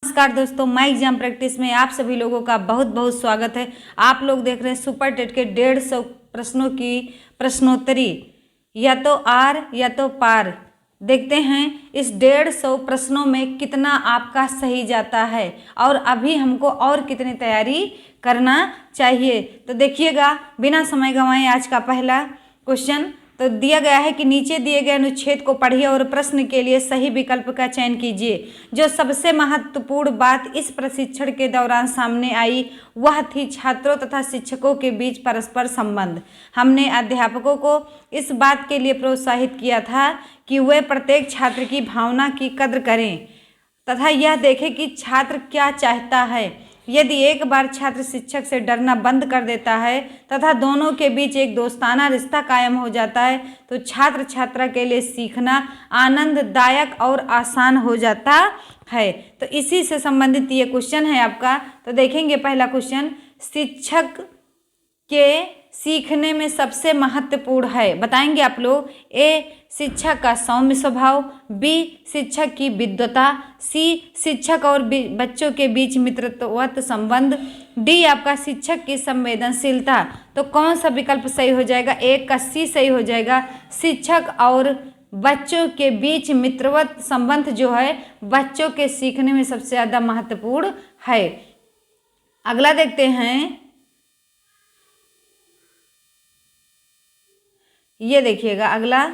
नमस्कार दोस्तों, my exam practice में आप सभी लोगों का बहुत बहुत स्वागत है। आप लोग देख रहे हैं सुपर टेट के 150 प्रश्नों की प्रश्नोत्तरी, या तो आर या तो पार। देखते हैं इस 150 प्रश्नों में कितना आपका सही जाता है और अभी हमको और कितनी तैयारी करना चाहिए। तो देखिएगा, बिना समय गंवाए आज का पहला क्वेश्चन तो दिया गया है कि नीचे दिए गए अनुच्छेद को पढ़िए और प्रश्न के लिए सही विकल्प का चयन कीजिए। जो सबसे महत्वपूर्ण बात इस प्रशिक्षण के दौरान सामने आई वह थी छात्रों तथा शिक्षकों के बीच परस्पर संबंध। हमने अध्यापकों को इस बात के लिए प्रोत्साहित किया था कि वे प्रत्येक छात्र की भावना की कद्र करें तथा यह देखें कि छात्र क्या चाहता है। यदि एक बार छात्र शिक्षक से डरना बंद कर देता है तथा दोनों के बीच एक दोस्ताना रिश्ता कायम हो जाता है तो छात्र छात्रा के लिए सीखना आनंददायक और आसान हो जाता है। तो इसी से संबंधित ये क्वेश्चन है आपका। तो देखेंगे पहला क्वेश्चन, शिक्षक के सीखने में सबसे महत्वपूर्ण है, बताएंगे आप लोग। ए, शिक्षक का सौम्य स्वभाव, बी, शिक्षक की विद्वता, सी, शिक्षक और बच्चों के बीच मित्रवत संबंध, डी, आपका शिक्षक की संवेदनशीलता। तो कौन सा विकल्प सही हो जाएगा? एक का सी सही हो जाएगा। शिक्षक और बच्चों के बीच मित्रवत संबंध जो है बच्चों के सीखने में सबसे ज़्यादा महत्वपूर्ण है। अगला देखते हैं, ये देखिएगा अगला,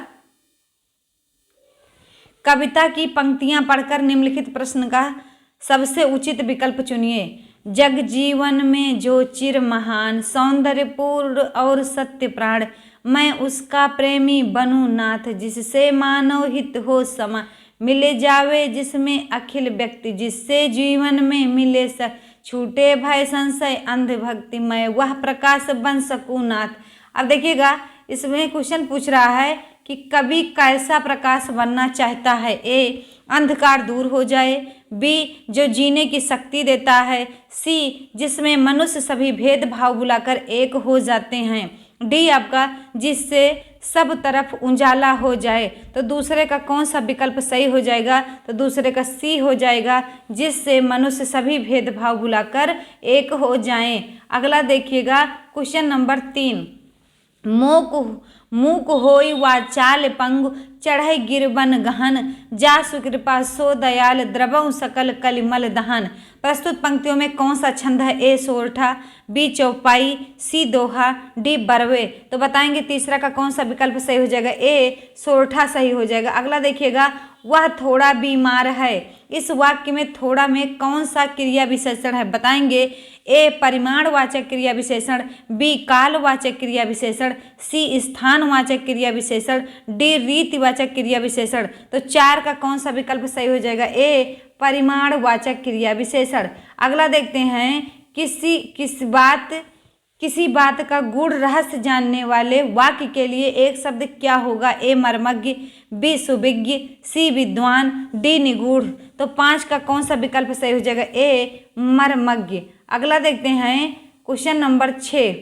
कविता की पंक्तियां पढ़कर निम्नलिखित प्रश्न का सबसे उचित विकल्प चुनिए। जग जीवन में जो चिर महान, सौंदर्यपूर्ण और सत्य प्राण, मैं उसका प्रेमी बनूं नाथ, जिससे मानव हित हो समा, मिले जावे जिसमें अखिल व्यक्ति, जिससे जीवन में मिले छूटे भय संशय अंधभक्ति, मैं वह प्रकाश बन सकूं नाथ। अब देखिएगा, इसमें क्वेश्चन पूछ रहा है कि कवि कैसा प्रकाश बनना चाहता है। ए, अंधकार दूर हो जाए, बी, जो जीने की शक्ति देता है, सी, जिसमें मनुष्य सभी भेदभाव भुलाकर एक हो जाते हैं, डी, आपका जिससे सब तरफ उजाला हो जाए। तो दूसरे का कौन सा विकल्प सही हो जाएगा? तो दूसरे का सी हो जाएगा, जिससे मनुष्य सभी भेदभाव भुलाकर एक हो जाएं। अगला देखिएगा क्वेश्चन नंबर 3, मूक होई वाचाल पंगु, चढ़ई गिरबन गहन, जा सुकृपा सो दयाल, द्रवऊ सकल कलिमल दहन। प्रस्तुत पंक्तियों में कौन सा छंद है? ए, सोरठा, बी, चौपाई, सी, दोहा, डी, बरवे। तो बताएंगे तीसरा का कौन सा विकल्प सही हो जाएगा? ए, सोरठा सही हो जाएगा। अगला देखिएगा, वह थोड़ा बीमार है, इस वाक्य में थोड़ा में कौन सा क्रिया विशेषण है? बताएंगे। ए, परिमाणवाचक क्रिया विशेषण, बी, कालवाचक क्रिया विशेषण, सी, स्थानवाचक क्रिया विशेषण, डी, रीतिवाचक क्रिया विशेषण। तो 4 का कौन सा विकल्प सही हो जाएगा? ए, परिमाणवाचक क्रिया विशेषण। अगला देखते हैं, किसी बात का गूढ़ रहस्य जानने वाले वाक्य के लिए एक शब्द क्या होगा? ए, मर्मज्ञ, बी, सुविज्ञ, सी, विद्वान, डी, निगूढ़। तो 5 का कौन सा विकल्प सही हो जाएगा? ए, मर्मज्ञ। अगला देखते हैं क्वेश्चन नंबर 6,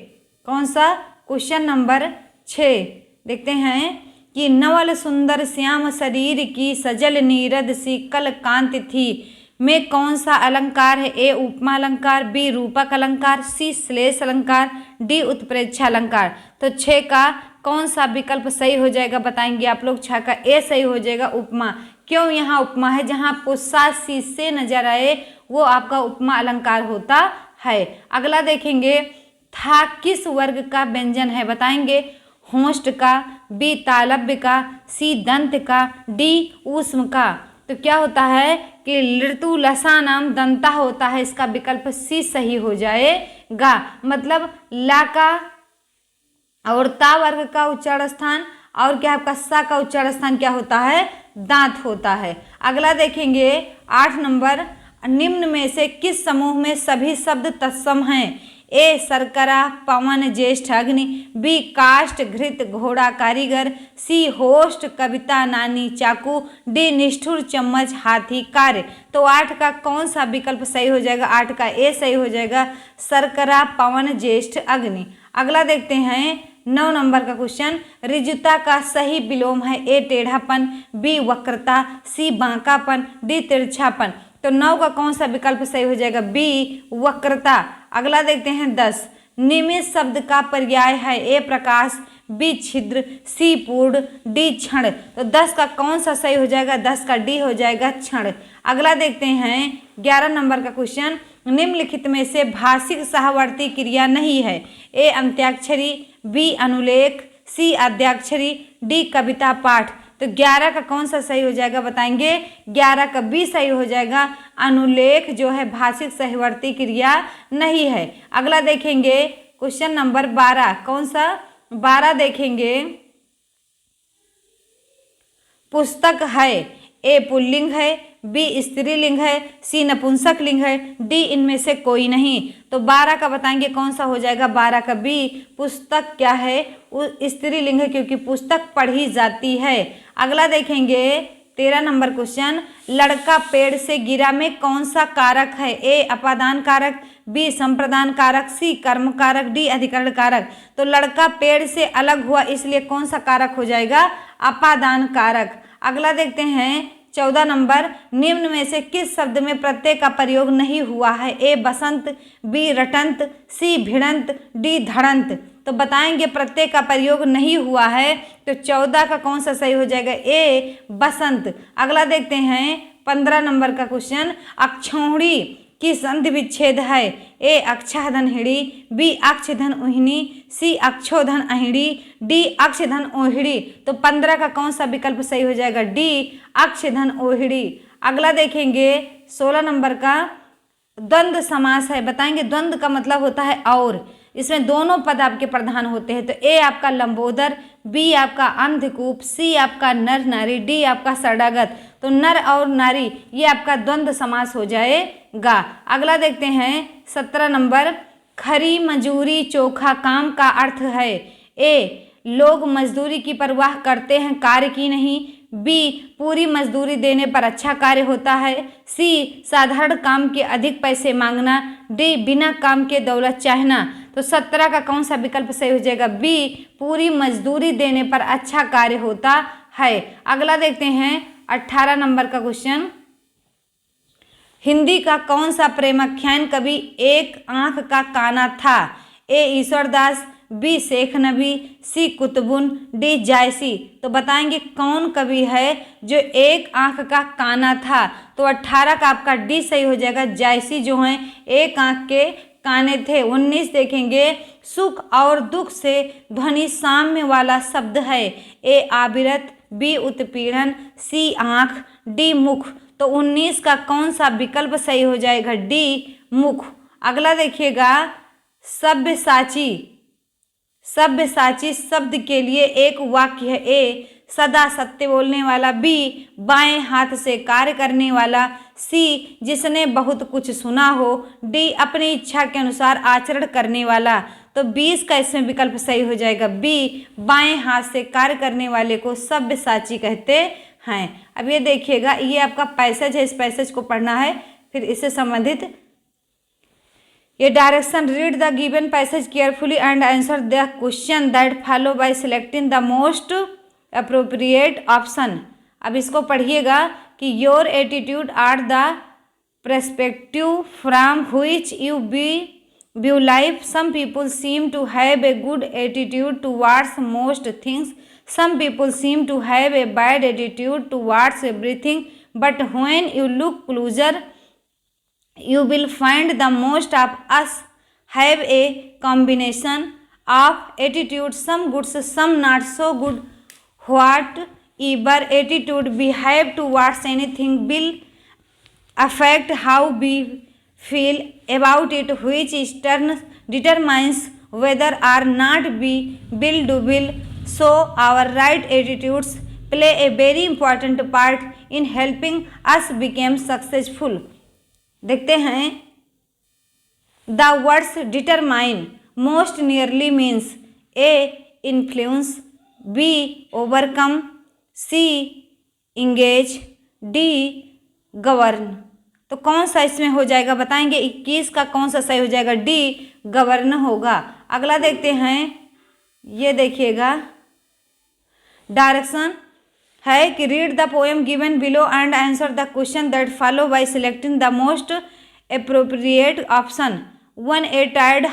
कौन सा? क्वेश्चन नंबर 6 देखते हैं कि नवल सुंदर श्याम शरीर की सजल नीरद सी कल कांति थी में कौन सा अलंकार है? ए, उपमा अलंकार, बी, रूपक अलंकार, सी, श्लेष अलंकार, डी, उत्प्रेक्षा अलंकार। तो 6 का कौन सा विकल्प सही हो जाएगा? बताएंगे आप लोग। 6 का ए सही हो जाएगा, उपमा। क्यों यहाँ उपमा है? जहाँ आपको 7 शीशे नजर आए वो आपका उपमा अलंकार होता है। अगला देखेंगे, था किस वर्ग का व्यंजन है? बताएंगे। होष्ट का, बी, तालव्य का, सी, दंत का, डी, ऊष्म का। तो क्या होता है कि ऋतु लसानाम दंता होता है, इसका विकल्प सी सही हो जाएगा। मतलब ला का और ता वर्ग का उच्चारण स्थान और क्या आपका सा का उच्चारण स्थान क्या होता है? दांत होता है। अगला देखेंगे 8 नंबर, निम्न में से किस समूह में सभी शब्द तत्सम हैं? ए, शर्करा, पवन, ज्येष्ठ, अग्नि, बी, काष्ठ, घृत, घोड़ा, कारीगर, सी, होस्ट, कविता, नानी, चाकू, डी, निष्ठुर, चम्मच, हाथी, कार्य। तो 8 का कौन सा विकल्प सही हो जाएगा? 8 का ए सही हो जाएगा, शर्करा, पवन, ज्येष्ठ, अग्नि। अगला देखते हैं 9 नंबर का क्वेश्चन, ऋजुता का सही विलोम है? ए, टेढ़ापन, बी, वक्रता, सी, बांकापन, डी, तिरछापन। तो 9 का कौन सा विकल्प सही हो जाएगा? बी वक्रता। अगला देखते हैं 10। नियमित शब्द का पर्याय है ए प्रकाश, बी छिद्र, सी पूर्ण, डी क्षण। तो 10 का कौन सा सही हो जाएगा? 10 का डी हो जाएगा क्षण। अगला देखते हैं 11 नंबर का क्वेश्चन। निम्नलिखित में से भाषिक सहवर्ती क्रिया नहीं है। ए अंत्याक्षरी, बी अनुलेख, सी आद्याक्षरी, डी कविता पाठ। तो 11 का कौन सा सही हो जाएगा बताएंगे? 11 का बी सही हो जाएगा। अनुलेख जो है भाषिक सहवर्ती क्रिया नहीं है। अगला देखेंगे क्वेश्चन नंबर 12। कौन सा? 12 देखेंगे। पुस्तक है ए पुल्लिंग है, बी स्त्रीलिंग है, सी नपुंसक लिंग है, डी इनमें से कोई नहीं। तो 12 का बताएंगे कौन सा हो जाएगा? 12 का बी। पुस्तक क्या है? स्त्रीलिंग है क्योंकि पुस्तक पढ़ी जाती है। अगला देखेंगे 13 नंबर क्वेश्चन। लड़का पेड़ से गिरा में कौन सा कारक है? ए अपादान कारक, बी संप्रदान कारक, सी कर्म कारक, डी अधिकरण कारक। तो लड़का पेड़ से अलग हुआ इसलिए कौन सा कारक हो जाएगा? अपादान कारक। अगला देखते हैं 14 नंबर। निम्न में से किस शब्द में प्रत्यय का प्रयोग नहीं हुआ है? ए बसंत, बी रटंत, सी भिड़ंत, डी धड़ंत। तो बताएंगे प्रत्यय का प्रयोग नहीं हुआ है तो 14 का कौन सा सही हो जाएगा? ए बसंत। अगला देखते हैं 15 नंबर का क्वेश्चन। अक्षौहिणी की संधि विच्छेद है। ए अक्षधन हिड़ी, बी अक्षधन उहिणी, सी अक्षोधन अहिड़ी, डी अक्षधन ओहिड़ी। तो 15 का कौन सा विकल्प सही हो जाएगा? डी अक्षधन ओहिड़ी। अगला देखेंगे 16 नंबर का। द्वंद्व समास है। बताएंगे द्वंद्व का मतलब होता है और। इसमें दोनों पद आपके प्रधान होते हैं। तो ए आपका लंबोदर, बी आपका अंधकूप, सी आपका नर नारी, डी आपका सड़ागत। तो नर और नारी ये आपका द्वंद्व समास हो जाएगा। अगला देखते हैं 17 नंबर। खरी मजूरी चोखा काम का अर्थ है। ए लोग मजदूरी की परवाह करते हैं, कार्य की नहीं, बी पूरी मजदूरी देने पर अच्छा कार्य होता है, सी साधारण काम के अधिक पैसे मांगना, डी बिना काम के दौलत चाहना। तो 17 का कौन सा विकल्प सही हो जाएगा? बी पूरी मजदूरी देने पर अच्छा कार्य होता है। अगला देखते हैं 18 नंबर का क्वेश्चन। हिंदी का कौन सा प्रेमाख्यान कवि एक आंख का काना था? ए ईश्वरदास, बी शेख नबी, सी कुतुबुन, डी जायसी। तो बताएंगे कौन कवि है जो एक आंख का काना था? तो 18 का आपका डी सही हो जाएगा। जायसी जो है एक आंख के काने थे। 19 देखेंगे। सुख और दुख से ध्वनि साम्य वाला शब्द है। ए आबिरत, बी उत्पीड़न, सी आंख, डी मुख। तो 19 का कौन सा विकल्प सही हो जाएगा? डी मुख। अगला देखिएगा सब्यसाची। सब्यसाची शब्द के लिए एक वाक्य है। ए सदा सत्य बोलने वाला, बी बाएं हाथ से कार्य करने वाला, सी जिसने बहुत कुछ सुना हो, डी अपनी इच्छा के अनुसार आचरण करने वाला। तो 20 का इसमें विकल्प सही हो जाएगा। बी बाएं हाथ से कार्य करने वाले को सब्यसाची कहते हैं। अब ये देखिएगा, ये आपका पैसेज है, इस पैसेज को पढ़ना है, फिर इससे संबंधित ये direction. Read the given passage carefully and answer the question that follow by selecting the most appropriate option. अब इसको पढ़िएगा कि your attitude are the perspective from which you view life. Some people seem to have a good attitude towards most things, some people seem to have a bad attitude towards everything, but when you look closer you will find the most of us have a combination of attitudes, some good some not so good. Whatever attitude we have towards anything will affect how we feel about it, which in turn determines whether or not we will. So our right attitudes play a very important part in helping us become successful. देखते हैं the words determine most nearly means A influence, B overcome, C engage, D govern। तो कौन सा इसमें हो जाएगा बताएंगे? 21 का कौन सा सही हो जाएगा? डी गवर्न होगा। अगला देखते हैं, ये देखिएगा डायरेक्शन। है कि read the poem given below and answer the question that follow by selecting the most appropriate option. 1. A tired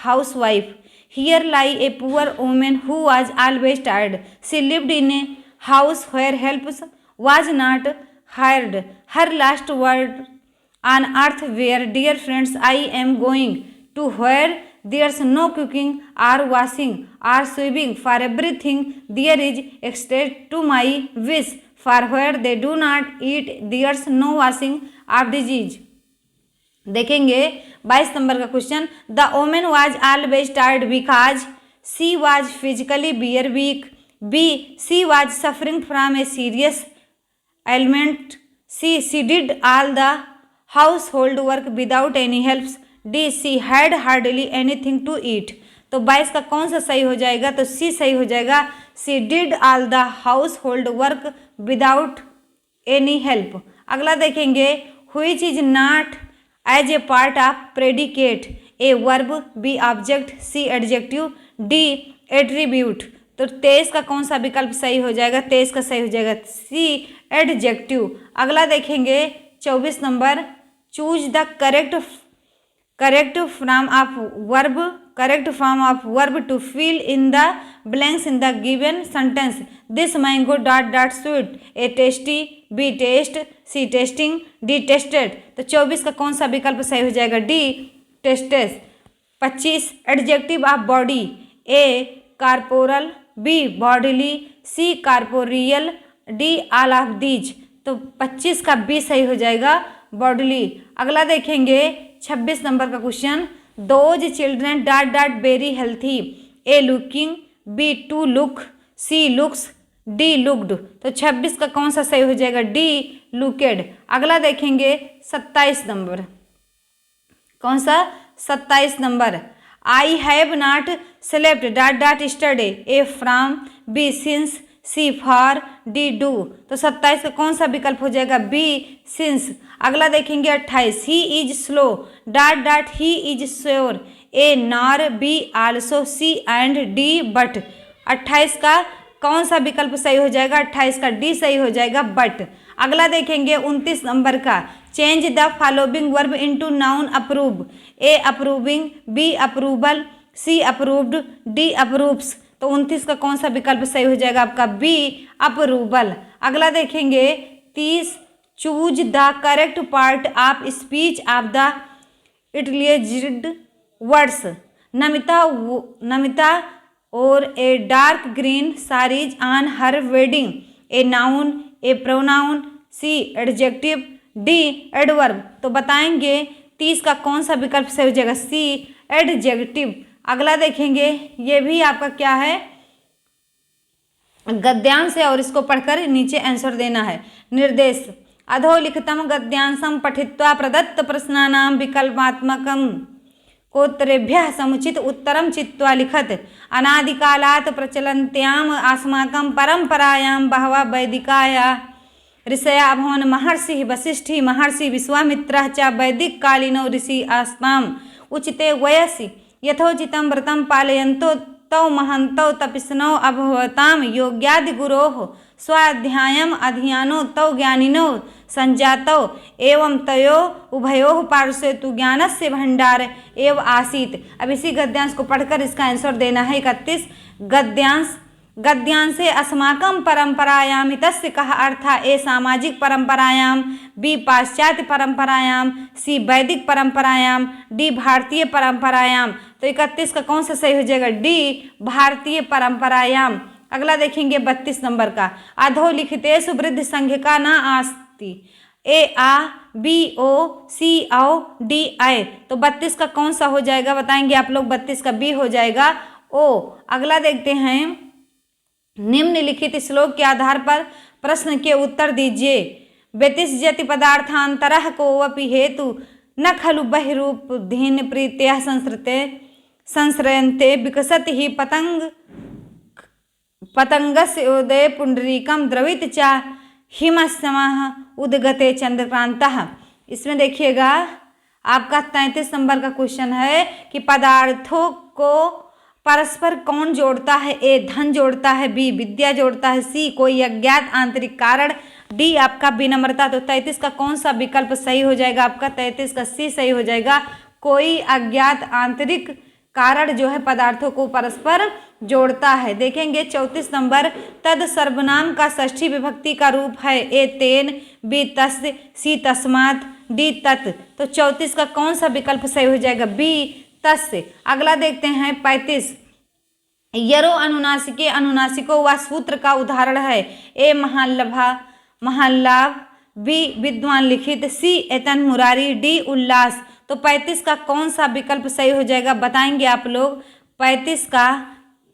housewife. Here lie a poor woman who was always tired. She lived in a house where help was not hired. Her last word on earth were, dear friends, I am going to where there's no cooking or washing or sweeping. For everything there is except to my wish. For where they do not eat, there's no washing of disease. देखेंगे 22 number का question. The women was always tired because she was physically bear weak. B she was suffering from a serious element. She did all the house hold work without any helps. D she had hardly anything to eat. तो 22 का कौन सा सही हो जाएगा? तो सी सही हो जाएगा। She did all the house hold work without any help. अगला देखेंगे which is not as a part of predicate. A verb, B object, C adjective, D attribute. तो 23 का कौन सा विकल्प सही हो जाएगा? 23 का सही हो जाएगा सी एडजेक्टिव। अगला देखेंगे 24 number. Choose the correct form of verb to fill in the blanks in the given sentence. This mango dot dot sweet. A tasty, B taste, C tasting, D tested. तो 24 का कौन सा विकल्प सही हो जाएगा? D tested. 25 adjective of body. A corporal, B bodily, C corporeal, D all of these. तो 25 का बी सही हो जाएगा बॉडीली। अगला देखेंगे 26 नंबर का question. Those children dot dot very healthy. A looking, B to look, C looks, D looked. तो 26 का कौन सा सही हो जाएगा? D looked. अगला देखेंगे 27 नंबर। कौन सा? 27 number. I have not slept dot dot study. A from, B since, C for, D do. तो 27 का कौन सा विकल्प हो जाएगा? B since. अगला देखेंगे 28। He is slow dot dot he is sure. A nor, B also, C and, D but. 28 का कौन सा विकल्प सही हो जाएगा? 28 का डी सही हो जाएगा बट। अगला देखेंगे 29 नंबर का। Change the following verb into noun approve. A approving, B approval, C approved, D approves. तो 29 का कौन सा विकल्प सही हो जाएगा आपका? B approval. अगला देखेंगे 30। Choose the correct part of speech of the italicised words. Namita wore a dark green saris on her wedding. A noun, A pronoun, C adjective, D adverb. तो बताएंगे 30 का कौन सा विकल्प सही हो जाएगा? सी एडजेक्टिव। अगला देखेंगे ये भी आपका क्या है? गद्यांश है और इसको पढ़कर नीचे आंसर देना है। निर्देश। अधोलिखितम गद्यांशम पठित्वा प्रदत्त प्रश्नानां विकल्पात्मकं कोत्तरेभ्यः समुचित उत्तरं चित्वा लिखत। अनादिकालात् प्रचलन्त्याम् अस्माकं परम्परायां बहवः वैदिकाः ऋषयः अभवन्। महर्षिः वसिष्ठिः, महर्षिः विश्वामित्रः च वैदिककालीनो ऋषिः आस्ताम्। उचिते वयसि यथोचितं व्रतं पालयन्तो तौ महन्तौ तपस्विनौ अभवतां। योग्यादिगुरोः स्वाध्यायम् अधीयानो तौ ज्ञानिनौ संजातौ। एवं तयोः उभयोः पार्श्वे तु ज्ञानस्य भंडार एव आसीत्। अब इसी गद्यांश को पढ़कर इसका आंसर देना है। 31 गद्यांशे अस्माकं परंपरायां इत्यस्य कः अर्थः? ए सामाजिक परंपरायां, बी पाश्चात्य परंपरायां, सी वैदिक परंपरायां, डी भारतीय परंपरायां। तो 31 का कौन सा सही हो जाएगा? डी भारतीय परंपरायां। अगला देखेंगे 32 नंबर का। अधोलिखितेषु वृद्ध संज्ञका न आस्ति। ए आ, बी ओ, सी औ, डी आय। तो 32 का कौन सा हो जाएगा बताएंगे आप लोग? 32 का बी हो जाएगा ओ। अगला देखते हैं निम्नलिखित श्लोक के आधार पर प्रश्न के उत्तर दीजिए। व्यतिष्यति पदार्थांतरः कोऽपि हेतु न खलु बहिरूपधीन प्रीत्या संश्रयन्ते विकसति हि पतंगस्य उदये पुंडरीकम द्रवित च हिमसमः उद्गते चंद्रकांतः। इसमें देखिएगा आपका 33 नंबर का क्वेश्चन है कि परस्पर कौन जोड़ता है? ए धन जोड़ता है, बी विद्या जोड़ता है, सी कोई अज्ञात आंतरिक कारण, डी आपका विनम्रता। तो 33 का कौन सा विकल्प सही हो जाएगा? आपका 33 का सी सही हो जाएगा। कोई अज्ञात आंतरिक कारण जो है पदार्थों को परस्पर जोड़ता है। देखेंगे 34 नंबर, तद सर्वनाम का षष्ठी विभक्ति का रूप है? ए तेन, बी तस्य, सी तस्मात्, डी तत्। तो 34 का कौन सा विकल्प सही हो जाएगा? बी तस्य। अगला देखते हैं 35, यरो अनुनासिके अनुनासिको व सूत्र का उदाहरण है? ए महालभा, महालाभ, बी विद्वान लिखित, सी एतन मुरारी, डी उल्लास। तो 35 का कौन सा विकल्प सही हो जाएगा बताएंगे आप लोग। 35 का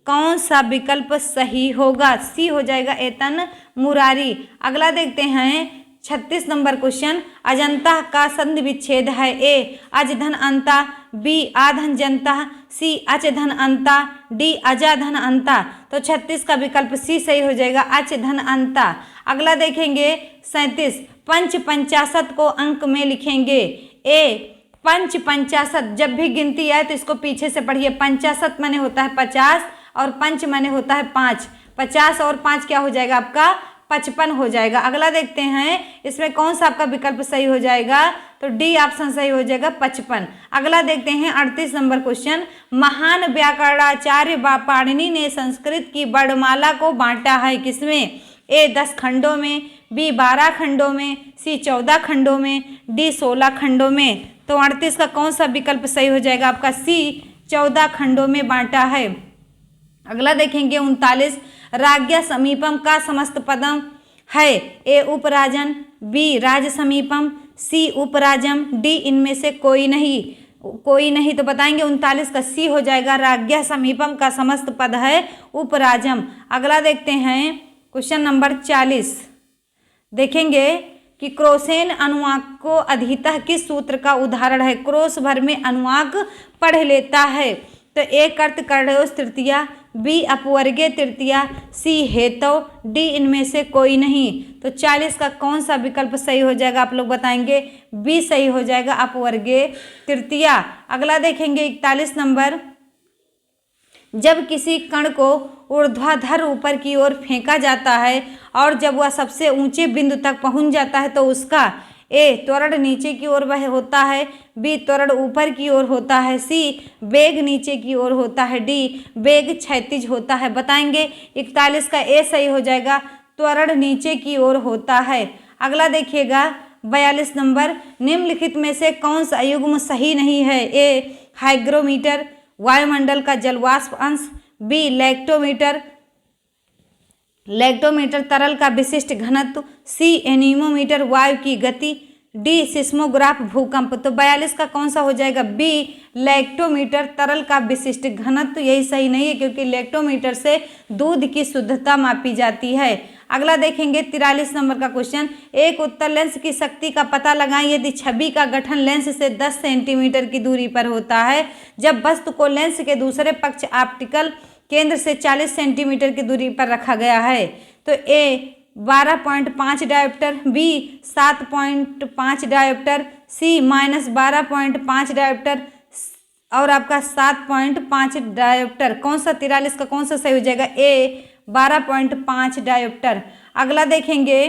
कौन सा विकल्प सही होगा? सी हो जाएगा एतन मुरारी। अगला देखते हैं 36 नंबर क्वेश्चन, अजंता का संधि विच्छेद है? ए अज धन अंता, बी आधन जनता, सी अच धन अंता, डी अजा धन अंता। तो 36 का विकल्प सी सही हो जाएगा, अच धन अंता। अगला देखेंगे 37, पंच पंचाशत को अंक में लिखेंगे? ए पंच पंचाशत, जब भी गिनती आए तो इसको पीछे से पढ़िए। पंचाशत माने होता है 50 और पंच माने होता है 5। 50 और 5 क्या हो जाएगा आपका? 55 हो जाएगा। अगला देखते हैं इसमें कौन सा आपका विकल्प सही हो जाएगा? तो डी ऑप्शन सही हो जाएगा 55। अगला देखते हैं 38 नंबर क्वेश्चन, महान व्याकरणाचार्य पाणिनि ने संस्कृत की वर्णमाला को बांटा है किसमें? ए 10 खंडों में, बी 12 खंडों में, सी 14 खंडों में, डी 16 खंडों में। तो 38 का कौन सा विकल्प सही हो जाएगा आपका? सी 14 खंडों में बांटा है। अगला देखेंगे 39, राज्ञा समीपम का समस्त पदम है? ए उपराजन, बी राज समीपम, सी उपराजम, डी इनमें से कोई नहीं। कोई नहीं तो बताएंगे 39 का सी हो जाएगा, राज्ञा समीपम का समस्त पद है उपराजम। अगला देखते हैं क्वेश्चन नंबर 40, देखेंगे कि क्रोसेन अनुवाक को अधितः किस सूत्र का उदाहरण है? क्रोश भर में अनुवाक पढ़ लेता है? तो ए कर्त कर्णयोस तृतीया, बी अपवर्गीय तृतीया, सी हेतव, डी इनमें से कोई नहीं। तो 40 का कौन सा विकल्प सही हो जाएगा आप लोग बताएंगे? बी सही हो जाएगा, अपवर्गीय तृतीया। अगला देखेंगे 41 नंबर, जब किसी कण को ऊर्ध्वाधर ऊपर की ओर फेंका जाता है और जब वह सबसे ऊंचे बिंदु तक पहुंच जाता है तो उसका ए त्वरण नीचे की ओर वह होता है, बी त्वरण ऊपर की ओर होता है, सी वेग नीचे की ओर होता है, डी वेग क्षैतिज होता है। बताएंगे 41 का ए सही हो जाएगा, त्वरण नीचे की ओर होता है। अगला देखिएगा 42 नंबर, निम्नलिखित में से कौन सा युग्म सही नहीं है? ए हाइग्रोमीटर, वायुमंडल का जलवाष्प अंश, बी लैक्टोमीटर, लैक्टोमीटर तरल का विशिष्ट घनत्व, सी एनीमोमीटर वायु की गति, डी सिस्मोग्राफ भूकंप। तो 42 का कौन सा हो जाएगा? बी लैक्टोमीटर तरल का विशिष्ट घनत्व। यही सही नहीं है क्योंकि लैक्टोमीटर से दूध की शुद्धता मापी जाती है। अगला देखेंगे 43 नंबर का क्वेश्चन, एक उत्तल लेंस की शक्ति का पता लगाएं यदि छवि का गठन लेंस से 10 सेंटीमीटर की दूरी पर होता है, जब वस्तु को लेंस के दूसरे पक्ष ऑप्टिकल केंद्र से 40 सेंटीमीटर की दूरी पर रखा गया है। तो ए 12.5 डायोप्टर, बी 7.5 डायोप्टर, सी -12.5 डायोप्टर और आपका 7.5 डायोप्टर। कौन सा 43 का कौन सा सही हो जाएगा? ए 12.5 डायोप्टर। अगला देखेंगे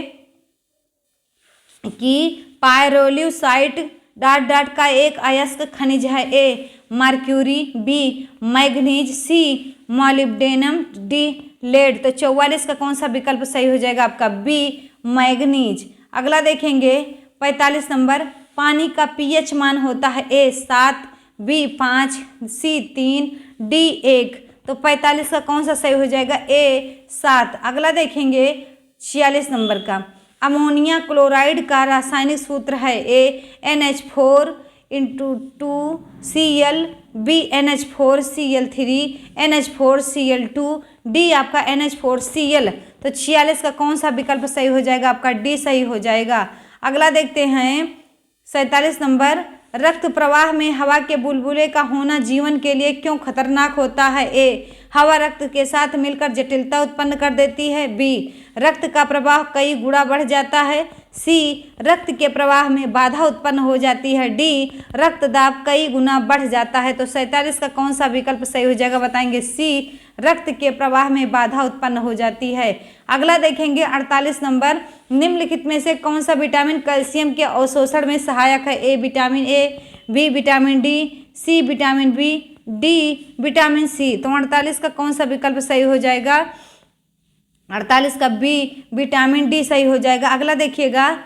कि पायरोल्यूसाइट डॉट डॉट का एक अयस्क खनिज है? ए मर्क्यूरी, बी मैग्नीज, सी मॉलिब्डेनम, डी लेड। तो 44 का कौन सा विकल्प सही हो जाएगा आपका? B manganese. अगला देखेंगे 45 नंबर, पानी का पीएच मान होता है? ए 7, बी 5, सी 3, डी 1। तो 45 का कौन सा सही हो जाएगा? ए 7। अगला देखेंगे 46 नंबर का, अमोनिया क्लोराइड का रासायनिक सूत्र है? ए NH4 × 2Cl, B NH4Cl3, NH4Cl2, D आपका NH4Cl। तो 46 का कौन सा विकल्प सही हो जाएगा आपका? डी सही हो जाएगा। अगला देखते हैं 47 नंबर, रक्त प्रवाह में हवा के बुलबुले का होना जीवन के लिए क्यों खतरनाक होता है? ए, हवा रक्त के साथ मिलकर जटिलता उत्पन्न कर देती है। बी, रक्त का प्रवाह कई गुना बढ़ जाता है। सी, रक्त के प्रवाह में बाधा उत्पन्न हो जाती है। डी, रक्तदाब कई गुना बढ़ जाता है। तो 47 का कौन सा विकल्प सही हो जाएगा बताएंगे? सी, रक्त के प्रवाह में बाधा उत्पन्न हो जाती है। अगला देखेंगे 48 नंबर, निम्नलिखित में से कौन सा विटामिन कैल्शियम के अवशोषण में सहायक है? A, vitamin A, B, vitamin D, C, vitamin B, D, vitamin C. तो 48 का कौन सा विकल्प सही हो जाएगा? 48 का बी, विटामिन डी सही हो जाएगा। अगला देखिएगा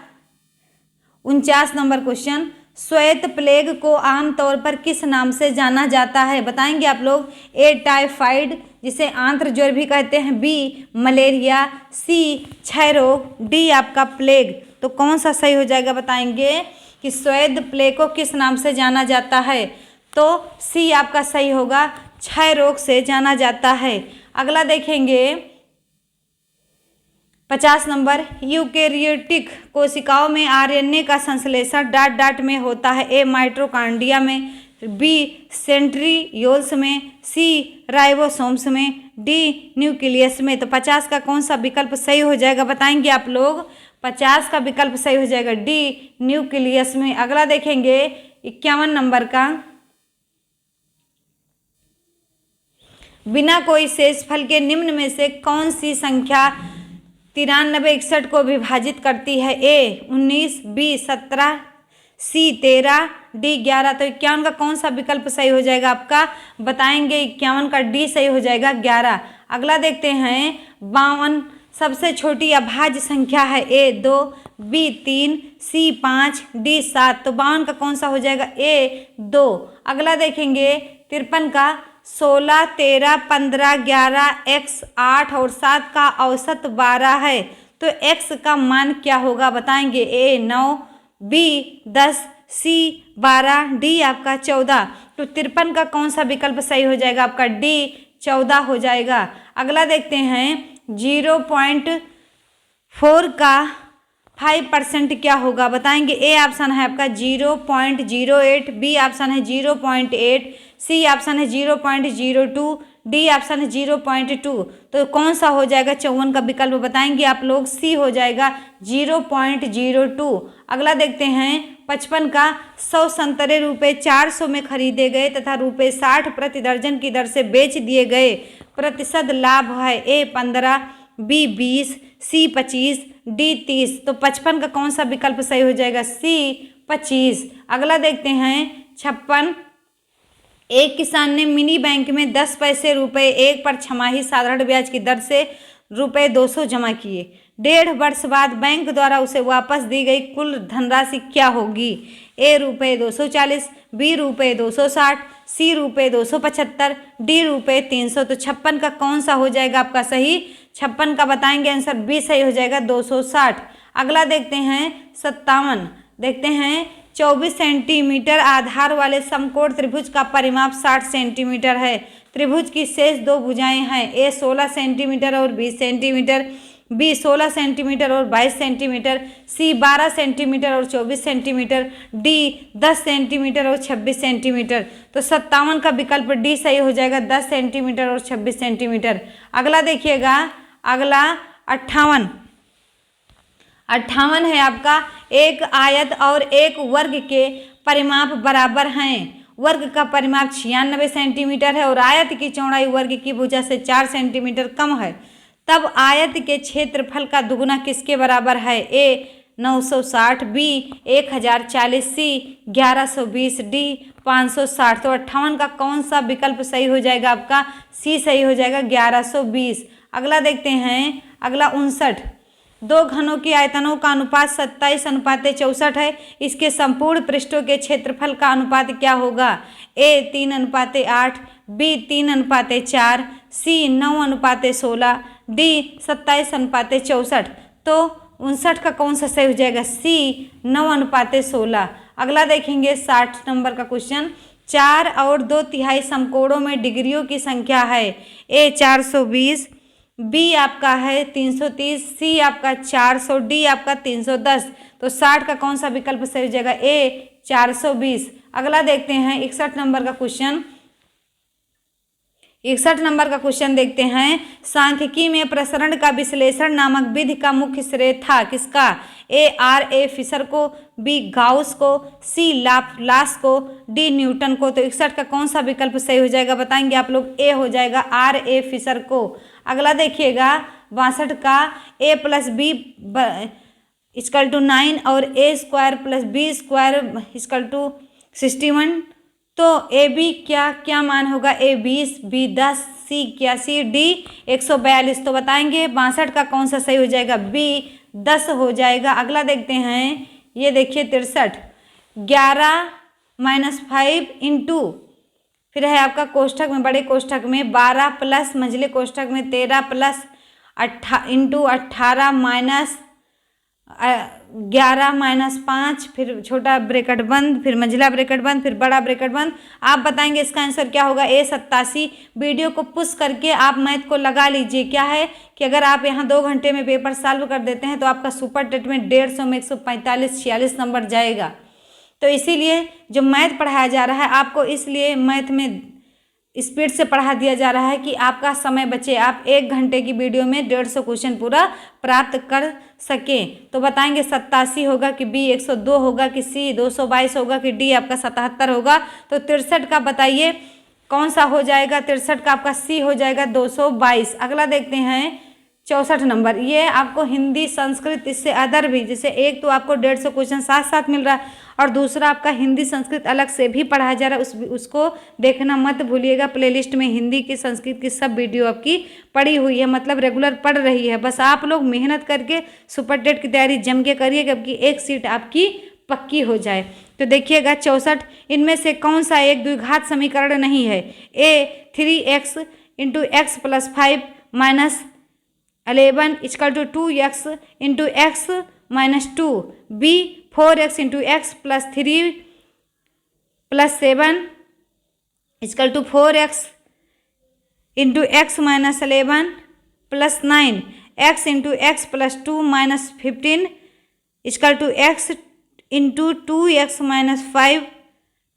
49 नंबर क्वेश्चन, श्वेत प्लेग को आमतौर पर किस नाम से जाना जाता है? बताएंगे आप लोग। ए, टाइफाइड जिसे आंत्र ज्वर भी कहते हैं। बी, मलेरिया, सी, क्षय रोग, डी आपका प्लेग। तो कौन सा सही हो जाएगा बताएंगे कि श्वेत प्लेग को किस नाम से जाना जाता है? तो सी आपका सही होगा, क्षय रोग से जाना जाता है। अगला देखेंगे 50 नंबर, यूकेरियोटिक कोशिकाओं में आरएनए का संश्लेषण डाट डाट में होता है। ए, माइटोकॉन्ड्रिया में, बी, सेंट्रियोल्स में, सी, राइबोसोम्स में, डी, न्यूक्लियस में। तो 50 का कौन सा विकल्प सही हो जाएगा बताएंगे आप लोग? 50 का विकल्प सही हो जाएगा डी, न्यूक्लियस में। अगला देखेंगे 51 नंबर का, बिना कोई शेषफल के निम्न में से कौन सी संख्या 93 61 को विभाजित करती है? ए, 19, बी, 17, सी, 13, डी, 11। तो 51 का कौन सा विकल्प सही हो जाएगा आपका बताएंगे? 51 का डी सही हो जाएगा, 11। अगला देखते हैं 52, सबसे छोटी अभाज्य संख्या है। ए, 2, बी, 3, सी, 5, डी, 7। तो 52 का कौन सा हो जाएगा? ए, 2। अगला देखेंगे 53 का, 16, 13, 15, 11, x 8 और 7 का औसत 12 है। तो x का मान क्या होगा बताएंगे? ए, 9, बी, 10, सी, 12, डी आपका 14। तो 53 का कौन सा विकल्प सही हो जाएगा आपका? डी, 14 हो जाएगा। अगला देखते हैं 0.4 का 5% क्या होगा बताएंगे? ए ऑप्शन है आपका 0.08, बी ऑप्शन है 0.8, सी ऑप्शन है 0.02, डी ऑप्शन है 0.2। तो कौन सा हो जाएगा 54 का विकल्प बताएंगे आप लोग? सी हो जाएगा 0.02। अगला देखते हैं 55 का, 100 संतरे रुपये 400 में खरीदे गए तथा रुपये 60 प्रति दर्जन की दर से बेच दिए गए, प्रतिशत लाभ है। ए, 15, बी, 20, सी, 25, डी, 30। तो 55 का कौन सा विकल्प सही हो जाएगा? सी, 25। अगला देखते हैं 56, एक किसान ने मिनी बैंक में 10 पैसे रुपये 1 पर छमाही साधारण ब्याज की दर से रुपये 200 जमा किए। 1.5 वर्ष बाद बैंक द्वारा उसे वापस दी गई कुल धनराशि क्या होगी? ए, रुपये 240, बी, रुपये 260, सी, रुपये 275, डी, रुपये 300। तो 56 का कौन सा हो जाएगा आपका सही? 56 का बताएंगे आंसर बी सही हो जाएगा, 260। अगला देखते हैं 57, देखते हैं 24 सेंटीमीटर आधार वाले समकोण त्रिभुज का परिमाप 60 सेंटीमीटर है। त्रिभुज की शेष दो भुजाएं हैं। ए, 16 सेंटीमीटर और 20 सेंटीमीटर, बी, 16 सेंटीमीटर और 22 सेंटीमीटर, सी, 12 सेंटीमीटर और 24 सेंटीमीटर, डी, 10 सेंटीमीटर और 26 सेंटीमीटर। तो 57 का विकल्प डी सही हो जाएगा, 10 सेंटीमीटर और 26 सेंटीमीटर। अगला देखिएगा, अगला 58 है आपका, एक आयत और एक वर्ग के परिमाप बराबर हैं। वर्ग का परिमाप 96 सेंटीमीटर है और आयत की चौड़ाई वर्ग की भुजा से 4 सेंटीमीटर कम है, तब आयत के क्षेत्रफल का दुगुना किसके बराबर है? ए, 960, बी, 1040, सी, 1120, डी, 560। तो 58 का कौन सा विकल्प सही हो जाएगा आपका? सी सही हो जाएगा, 1120। अगला देखते हैं, अगला 59, दो घनों की आयतनों का अनुपात 27:64 है। इसके संपूर्ण पृष्ठों के क्षेत्रफल का अनुपात क्या होगा? ए, 3:8, बी, 3:4, सी, 9:16, डी, 27:64। तो 59 का कौन सा सही हो जाएगा? सी, 9:16। अगला देखेंगे 60 नंबर का क्वेश्चन, 4 और 2/3 समकोणों में डिग्रियों की संख्या है। ए, 420, बी आपका है 330, सी आपका 400, डी आपका 310। तो 60 का कौन सा विकल्प सही हो जाएगा? ए, 420। अगला देखते हैं 61 नंबर का क्वेश्चन। 61 नंबर का क्वेश्चन देखते हैं। सांख्यिकी में प्रसरण का विश्लेषण नामक विधि का मुख्य श्रेय था किसका? ए आर ए फिशर को, बी गाउस को, सी लाप्लास को, डी न्यूटन को। तो 61 का कौन सा विकल्प सही हो जाएगा बताएंगे आप लोग? ए हो जाएगा, आर ए फिशर को। अगला देखिएगा 62 का, A plus B equal to 9 और A square plus B square equal to 61। तो ए बी क्या मान होगा? A 20, B 10, C 81, D 142। तो बताएंगे 62 का कौन सा सही हो जाएगा? बी 10 हो जाएगा। अगला देखते हैं, ये देखिए 63, 11 - 5 इंटू, फिर है आपका कोष्ठक में, बड़े कोष्ठक में 12 प्लस मंझले कोष्ठक में 13 प्लस 18 माइनस 11 माइनस 5, फिर छोटा ब्रैकेट बंद, फिर मंझला ब्रैकेट बंद, फिर बड़ा ब्रैकेट बंद। आप बताएंगे इसका आंसर क्या होगा? ए 87। वीडियो को पुश करके आप मैथ को लगा लीजिए। क्या है कि अगर आप यहाँ 2 घंटे में पेपर सॉल्व कर देते हैं तो आपका सुपर टेट में 150 में 145-46 नंबर जाएगा। तो इसीलिए जो मैथ पढ़ाया जा रहा है आपको, इसलिए मैथ में स्पीड से पढ़ा दिया जा रहा है कि आपका समय बचे, आप 1 घंटे की वीडियो में 150 क्वेश्चन पूरा प्राप्त कर सकें। तो बताएंगे 87 होगा कि बी 102 होगा कि सी 222 होगा कि डी आपका 77 होगा। तो 63 का बताइए कौन सा हो जाएगा? 63 का आपका सी हो जाएगा 222। अगला देखते हैं 64 नंबर। ये आपको हिंदी संस्कृत इससे अदर भी, जैसे एक तो आपको 150 क्वेश्चन साथ साथ मिल रहा है और दूसरा आपका हिंदी संस्कृत अलग से भी पढ़ाया जा रहा है। उसको देखना मत भूलिएगा। प्लेलिस्ट में हिंदी की संस्कृत की सब वीडियो आपकी पड़ी हुई है, मतलब रेगुलर पढ़ रही है। बस आप लोग मेहनत करके सुपर टेट की तैयारी जम के करिएगा कि एक सीट आपकी पक्की हो जाए। तो देखिएगा 64, इनमें से कौन सा एक द्विघात समीकरण नहीं है? A 3x into x plus 5 minus 11 equal to 2x into x minus 2, B 4x into x plus 3 plus 7 equal to 4x into x minus 11 plus 9, x into x plus 2 minus 15 equal to x into 2x minus 5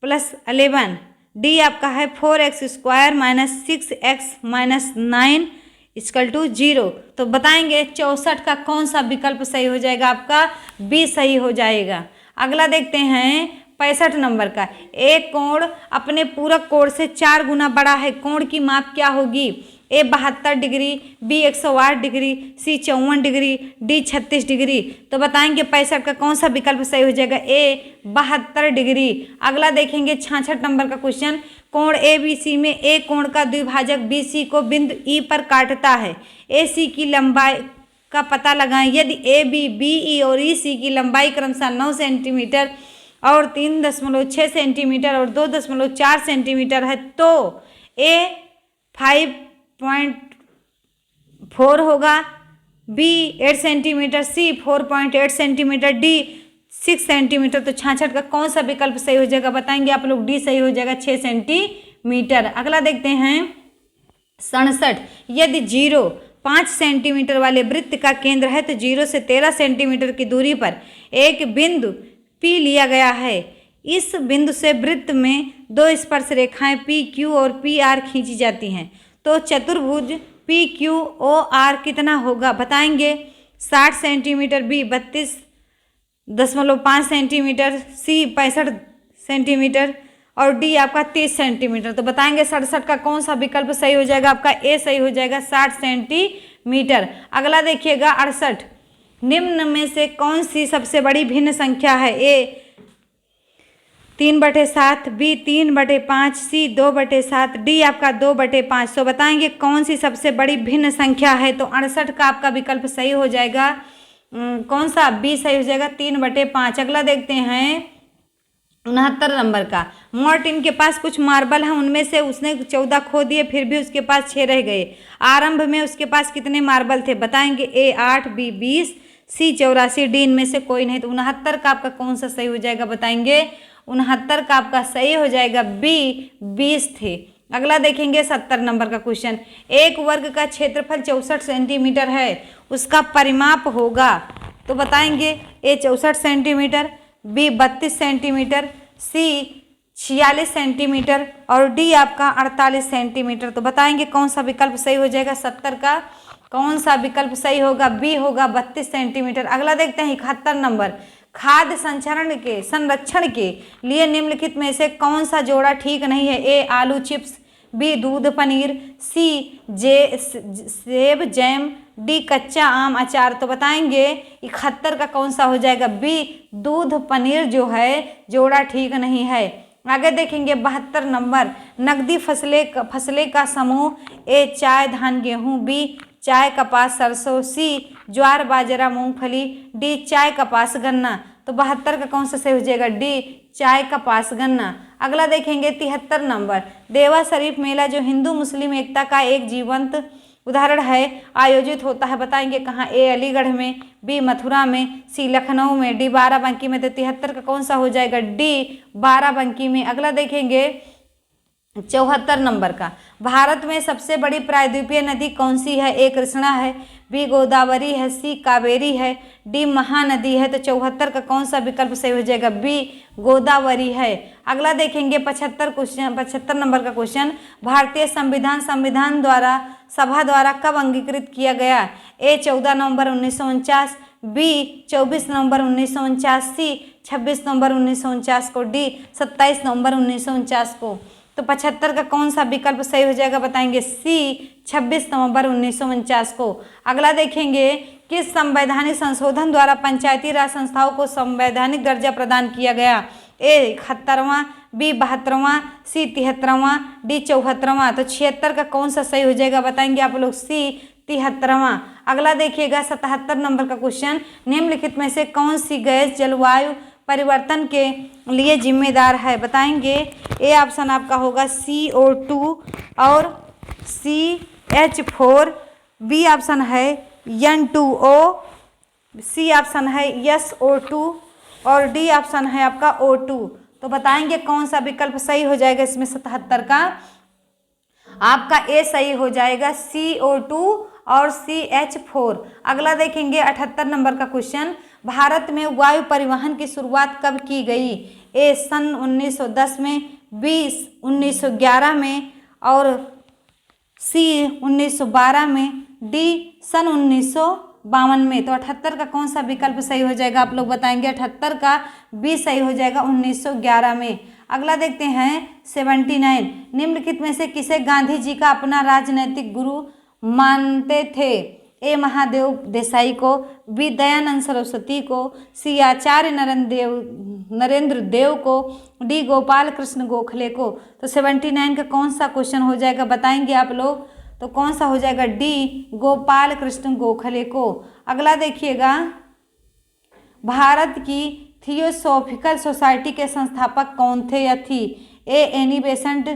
plus 11, D आपका है 4x square minus 6x minus 9 equal to 0। तो बताएंगे 64 का कौन सा विकल्प सही हो जाएगा? आपका बी सही हो जाएगा। अगला देखते हैं 65 नंबर का। एक कोण अपने पूरक कोण से 4 गुना बड़ा है, कोण की माप क्या होगी? ए 72 डिग्री, बी 108 डिग्री, सी 54 डिग्री, डी 36 डिग्री। तो बताएंगे 65 का कौन सा विकल्प सही हो जाएगा? ए 72 डिग्री। अगला देखेंगे 66 नंबर का क्वेश्चन। कोण ए बी सी में ए कोण का द्विभाजक बी सी को बिंदु ई पर काटता है। ए सी की लंबाई का पता लगाएं। यदि ए बी, बी ई और ई सी की लंबाई क्रमशः 9 सेंटीमीटर और 3.6 सेंटीमीटर और 2.4 सेंटीमीटर है तो ए 5.4 होगा, बी 8 सेंटीमीटर, सी 4.8 सेंटीमीटर, डी 6 सेंटीमीटर। तो 66 का कौन सा विकल्प सही हो जाएगा? बताएंगे आप लोग? डी सही हो जाएगा, 6 सेंटीमीटर। अगला देखते हैं 67। यदि 0 5 सेंटीमीटर वाले वृत्त का केंद्र है तो 0 से 13 सेंटीमीटर की दूरी पर एक बिंदु P लिया गया है। इस बिंदु से वृत्त में 2 स्पर्श रेखाएं PQ और PR खींची जाती हैं। तो चतुर्भुज PQOR कितना होगा? बताएंगे 60 सेंटीमीटर, बी 32.5 सेंटीमीटर, सी 65 सेंटीमीटर और डी आपका 30 सेंटीमीटर। तो बताएंगे 67 का कौन सा विकल्प सही हो जाएगा? आपका ए सही हो जाएगा, 60 सेंटीमीटर। अगला देखिएगा 68। निम्न में से कौन सी सबसे बड़ी भिन्न संख्या है? ए 3/7, बी 3/5, सी 2/7, डी आपका 2/5। तो बताएंगे कौन सी सबसे बड़ी भिन्न संख्या है? तो 68 का आपका विकल्प सही हो जाएगा, कौन सा? बी सही हो जाएगा, 3/5। अगला देखते हैं 69 नंबर का। मार्टिन के पास कुछ मार्बल हैं, उनमें से उसने 14 खो दिए, फिर भी उसके पास 6 रह गए। आरंभ में उसके पास कितने मार्बल थे? बताएंगे ए 8, बी 20, सी 84, डी इनमें से कोई नहीं। तो 69 का आपका कौन सा सही हो जाएगा? बताएंगे 69 का आपका सही हो जाएगा, बी 20 थे। अगला देखेंगे 70 नंबर का क्वेश्चन। एक वर्ग का क्षेत्रफल 64 सेंटीमीटर है, उसका परिमाप होगा। तो बताएंगे ए 64 सेंटीमीटर, बी 32 सेंटीमीटर, सी 46 सेंटीमीटर और डी आपका 48 सेंटीमीटर। तो बताएंगे कौन सा विकल्प सही हो जाएगा 70 का, कौन सा विकल्प सही होगा, बी होगा 32 सेंटीमीटर। अगला देखते हैं 71 नंबर, खाद्य संरक्षण के लिए निम्नलिखित में से कौन सा जोड़ा ठीक नहीं है, ए आलू चिप्स, बी दूध पनीर, सी सेब जैम, डी कच्चा आम अचार। तो बताएंगे 71 का कौन सा हो जाएगा, बी दूध पनीर जो है जोड़ा ठीक नहीं है। आगे देखेंगे 72 नंबर, नकदी फसलें का समूह, ए चाय धान गेहूं, बी चाय कपास सरसों, सी ज्वार बाजरा मूंगफली, डी चाय कपास गन्ना। तो 72 का कौन सा सही हो जाएगा, डी चाय कपास गन्ना। अगला देखेंगे 73 नंबर, देवा शरीफ मेला जो हिंदू मुस्लिम एकता का एक जीवंत उदाहरण है, आयोजित होता है। बताएंगे कहाँ, ए अलीगढ़ में, बी मथुरा में, सी लखनऊ में, डी बाराबंकी में। तो 73 का कौन सा हो जाएगा, डी बाराबंकी में। अगला देखेंगे 74 नंबर का, भारत में सबसे बड़ी प्रायद्वीपीय नदी कौन सी है, ए कृष्णा है, बी गोदावरी है, सी कावेरी है, डी महानदी है। तो 74 का कौन सा विकल्प सही हो जाएगा, बी गोदावरी है। अगला देखेंगे 75 नंबर का क्वेश्चन, भारतीय संविधान द्वारा सभा द्वारा कब अंगीकृत किया गया, ए 14 नवंबर 1949, बी 24 नवंबर 1949, सी 26 नवंबर 1949 को, डी 27 नवंबर 1949 को। तो 75 का कौन सा विकल्प सही हो जाएगा, बताएंगे सी 26 नवंबर 1949 को। अगला देखेंगे किस संवैधानिक संशोधन द्वारा पंचायती राज संस्थाओं को संवैधानिक दर्जा प्रदान किया गया, ए 71वां, बी 72वां, सी 73वां, डी 74वां। तो 76 का कौन सा सही हो जाएगा, बताएंगे आप लोग सी 73वां। अगला देखिएगा 77 नंबर का क्वेश्चन, निम्नलिखित में से कौन सी गैस जलवायु परिवर्तन के लिए जिम्मेदार है, बताएंगे ए ऑप्शन आपका होगा CO2 और CH4, बी ऑप्शन है N2O, सी ऑप्शन है SO2 और डी ऑप्शन है आपका O2। तो बताएंगे कौन सा विकल्प सही हो जाएगा इसमें 77 का, आपका ए सही हो जाएगा CO2 और CH4। अगला देखेंगे 78 नंबर का क्वेश्चन, भारत में वायु परिवहन की शुरुआत कब की गई, ए सन 1910 में, बी 1911 में और सी 1912 में, डी सन 1952 में। तो 78 का कौन सा विकल्प सही हो जाएगा, आप लोग बताएंगे 78 का बी सही हो जाएगा 1911 में। अगला देखते हैं 79, निम्नलिखित में से किसे गांधी जी का अपना राजनैतिक गुरु मानते थे, ए महादेव देसाई को, बी दयानंद सरस्वती को, सी आचार्य नरेंद्र देव को, डी गोपाल कृष्ण गोखले को। तो 79 का कौन सा क्वेश्चन हो जाएगा, बताएंगे आप लोग। तो कौन सा हो जाएगा, डी गोपाल कृष्ण गोखले को। अगला देखिएगा, भारत की थियोसॉफिकल सोसाइटी के संस्थापक कौन थे या थी, ए एनी बेसेंट,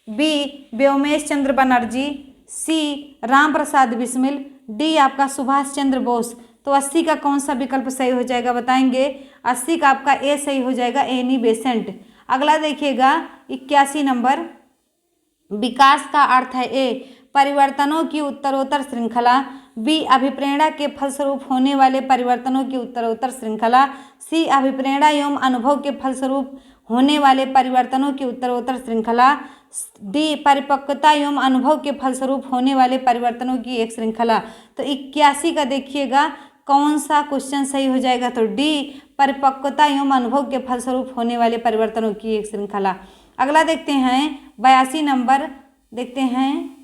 बी व्योमेश चंद्र बनर्जी, सी राम प्रसाद बिस्मिल, डी आपका सुभाष चंद्र बोस। तो 80 का कौन सा विकल्प सही हो जाएगा, बताएंगे 80 का आपका ए सही हो जाएगा, एनी बेसेंट। अगला देखिएगा 81 नंबर, विकास का अर्थ है, ए परिवर्तनों की उत्तरोत्तर श्रृंखला, बी अभिप्रेरणा के फलस्वरूप होने वाले परिवर्तनों की उत्तरोत्तर श्रृंखला, सी अभिप्रेरणा एवं अनुभव के फलस्वरूप होने वाले परिवर्तनों की उत्तरोत्तर श्रृंखला, डी परिपक्वता एवं अनुभव के फलस्वरूप होने वाले परिवर्तनों की एक श्रृंखला। तो 81 का देखिएगा कौन सा क्वेश्चन सही हो जाएगा, तो डी परिपक्वता एवं अनुभव के फलस्वरूप होने वाले परिवर्तनों की एक श्रृंखला। अगला देखते हैं 82 नंबर, देखते हैं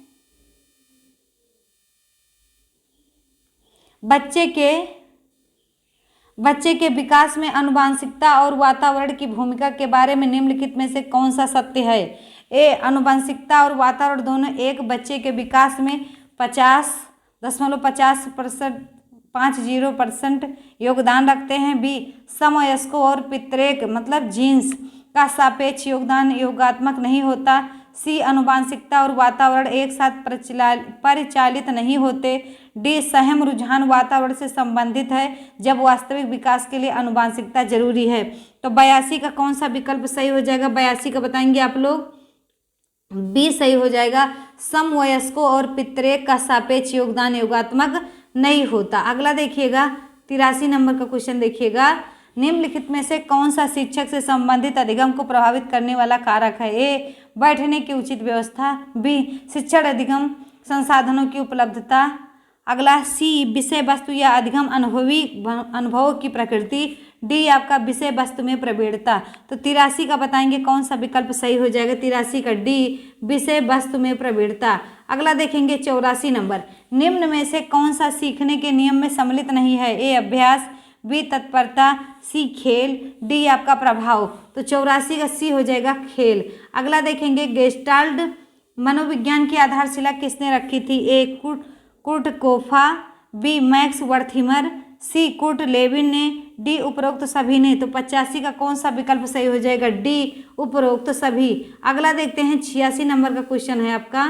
बच्चे के विकास में आनुवंशिकता और वातावरण की भूमिका के बारे में निम्नलिखित में से कौन सा सत्य है, ए आनुवंशिकता और वातावरण दोनों एक बच्चे के विकास में 50% योगदान रखते हैं, बी समवयस्कों और पितरेक मतलब जीन्स का सापेक्ष योगदान योगात्मक नहीं होता, सी आनुवंशिकता और वातावरण एक साथ परिचालित नहीं होते, डी सहम रुझान वातावरण से संबंधित है जब वास्तविक विकास के लिए आनुवंशिकता जरूरी है। तो 82 का कौन सा विकल्प सही हो जाएगा, 82 का बताएंगे आप लोग, बी सही हो जाएगा, समवयस्कों और पितरेक का सापेक्ष योगदान योगात्मक नहीं होता। अगला देखिएगा 83 नंबर का क्वेश्चन देखिएगा, निम्नलिखित में से कौन सा शिक्षक से संबंधित अधिगम को प्रभावित करने वाला कारक है? ए, बैठने की उचित व्यवस्था, बी, शिक्षण अधिगम संसाधनों की उपलब्धता, अगला सी, विषय वस्तु या अधिगम अनुभवों की प्रकृति, डी, आपका विषय वस्तु में प्रवीणता। तो 83 का बताएंगे कौन सा विकल्प सही हो जाएगा? 83 का डी, विषय वस्तु में प्रवीणता। अगला देखेंगे 84 नंबर, निम्न में से कौन सा सीखने के नियम में सम्मिलित नहीं है? ए, अभ्यास, बी, तत्परता, सी, खेल, डी, आपका प्रभाव। तो 84 का सी हो जाएगा खेल। अगला देखेंगे गेस्टाल्ट मनोविज्ञान की आधारशिला किसने रखी थी? ए, कुर्ट कोफा, बी, मैक्स वर्थीमर, सी, कुर्ट लेविन ने, डी, उपरोक्त सभी ने। तो 85 का कौन सा विकल्प सही हो जाएगा? डी, उपरोक्त सभी। अगला देखते हैं 86 नंबर का क्वेश्चन है आपका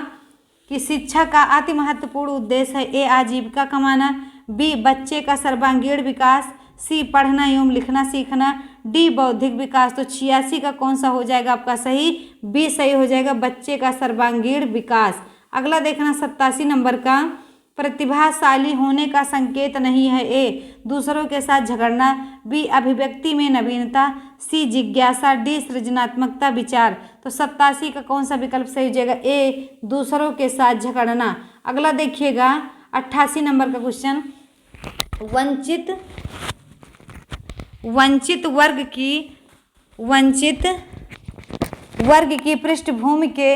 कि शिक्षा का अति महत्वपूर्ण उद्देश्य है? ए, आजीविका कमाना, बी, बच्चे का सर्वांगीण विकास, सी, पढ़ना एवं लिखना सीखना, डी, बौद्धिक विकास। तो 86 का कौन सा हो जाएगा आपका सही? बी सही हो जाएगा, बच्चे का सर्वांगीण विकास। अगला देखना 87 नंबर का, प्रतिभाशाली होने का संकेत नहीं है? ए, दूसरों के साथ झगड़ना, बी, अभिव्यक्ति में नवीनता, सी, जिज्ञासा, डी, सृजनात्मकता विचार। तो 87 का कौन सा विकल्प सही हो जाएगा? ए, दूसरों के साथ झगड़ना। अगला देखिएगा 88 नंबर का क्वेश्चन, वंचित वर्ग की पृष्ठभूमि के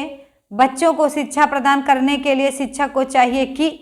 बच्चों को शिक्षा प्रदान करने के लिए शिक्षक को चाहिए कि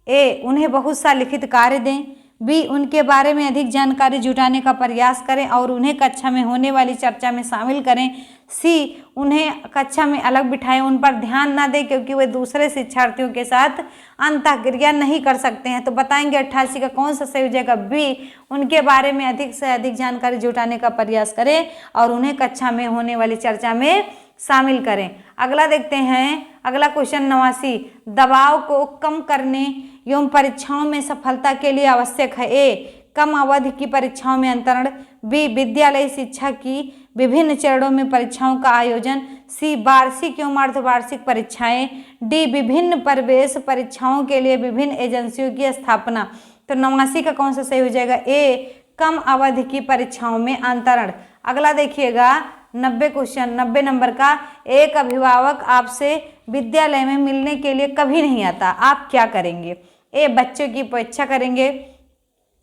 ए, उन्हें बहुत सा लिखित कार्य दें, बी, उनके बारे में अधिक जानकारी जुटाने का प्रयास करें और उन्हें कक्षा में होने वाली चर्चा में शामिल करें, सी, उन्हें कक्षा में अलग बिठाएं, उन पर ध्यान ना दें क्योंकि वे दूसरे शिक्षार्थियों के साथ अंतःक्रिया नहीं कर सकते हैं। तो बताएंगे 88 का कौन सा सही हो जाएगा? बी, उनके बारे में अधिक से अधिक जानकारी जुटाने का प्रयास करें और उन्हें कक्षा में होने वाली चर्चा में शामिल करें। अगला देखते हैं अगला क्वेश्चन 89, दबाव को कम करने एवं परीक्षाओं में सफलता के लिए आवश्यक है? ए, कम अवधि की परीक्षाओं में अंतरण, बी, विद्यालय शिक्षा की विभिन्न चरणों में परीक्षाओं का आयोजन, सी, वार्षिक एवं अर्धवार्षिक परीक्षाएं, डी, विभिन्न प्रवेश परीक्षाओं के लिए विभिन्न एजेंसियों की स्थापना। तो 89 का कौन सा सही हो जाएगा? ए, कम अवधि की परीक्षाओं में अंतरण। अगला देखिएगा 90 नंबर का, एक अभिभावक आपसे विद्यालय में मिलने के लिए कभी नहीं आता, आप क्या करेंगे? ए, बच्चों की परीक्षा करेंगे,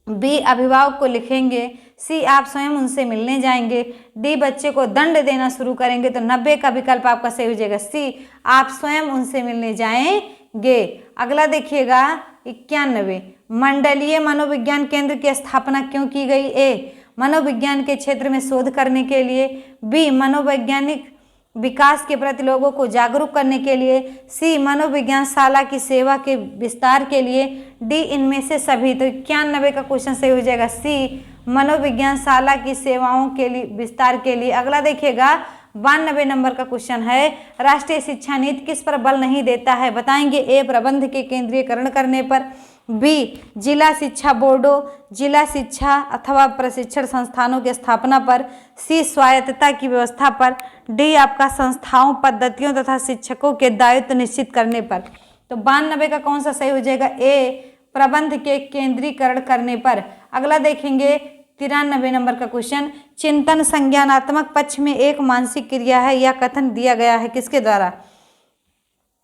बी, अभिभावक को लिखेंगे, सी, आप स्वयं उनसे मिलने जाएंगे, डी, बच्चे को दंड देना शुरू करेंगे। तो 90 का विकल्प आपका सही हो जाएगा सी, आप स्वयं उनसे मिलने जाएंगे। अगला देखिएगा 91, मंडलीय मनोविज्ञान केंद्र की स्थापना क्यों की गई? ए, मनोविज्ञान के क्षेत्र में शोध करने के लिए, बी, मनोवैज्ञानिक विकास के प्रति लोगों को जागरूक करने के लिए, सी, मनोविज्ञान शाला की सेवा के विस्तार के लिए, डी, इनमें से सभी। तो 91 का क्वेश्चन सही हो जाएगा सी, मनोविज्ञान शाला की सेवाओं के लिए विस्तार के लिए। अगला देखिएगा 92 नंबर का क्वेश्चन है, राष्ट्रीय शिक्षा नीति किस पर बल नहीं देता है? बताएंगे ए, प्रबंध के केंद्रीयकरण करने पर, बी, जिला शिक्षा बोर्डों, जिला शिक्षा अथवा प्रशिक्षण संस्थानों की स्थापना पर, सी, स्वायत्तता की व्यवस्था पर, डी, आपका संस्थाओं, पद्धतियों तथा शिक्षकों के दायित्व निश्चित करने पर। तो 92 का कौन सा सही हो जाएगा? ए, प्रबंध के केंद्रीकरण करने पर। अगला देखेंगे 93 नंबर का क्वेश्चन, चिंतन संज्ञानात्मक पक्ष में एक मानसिक क्रिया है, यह कथन दिया गया है किसके द्वारा?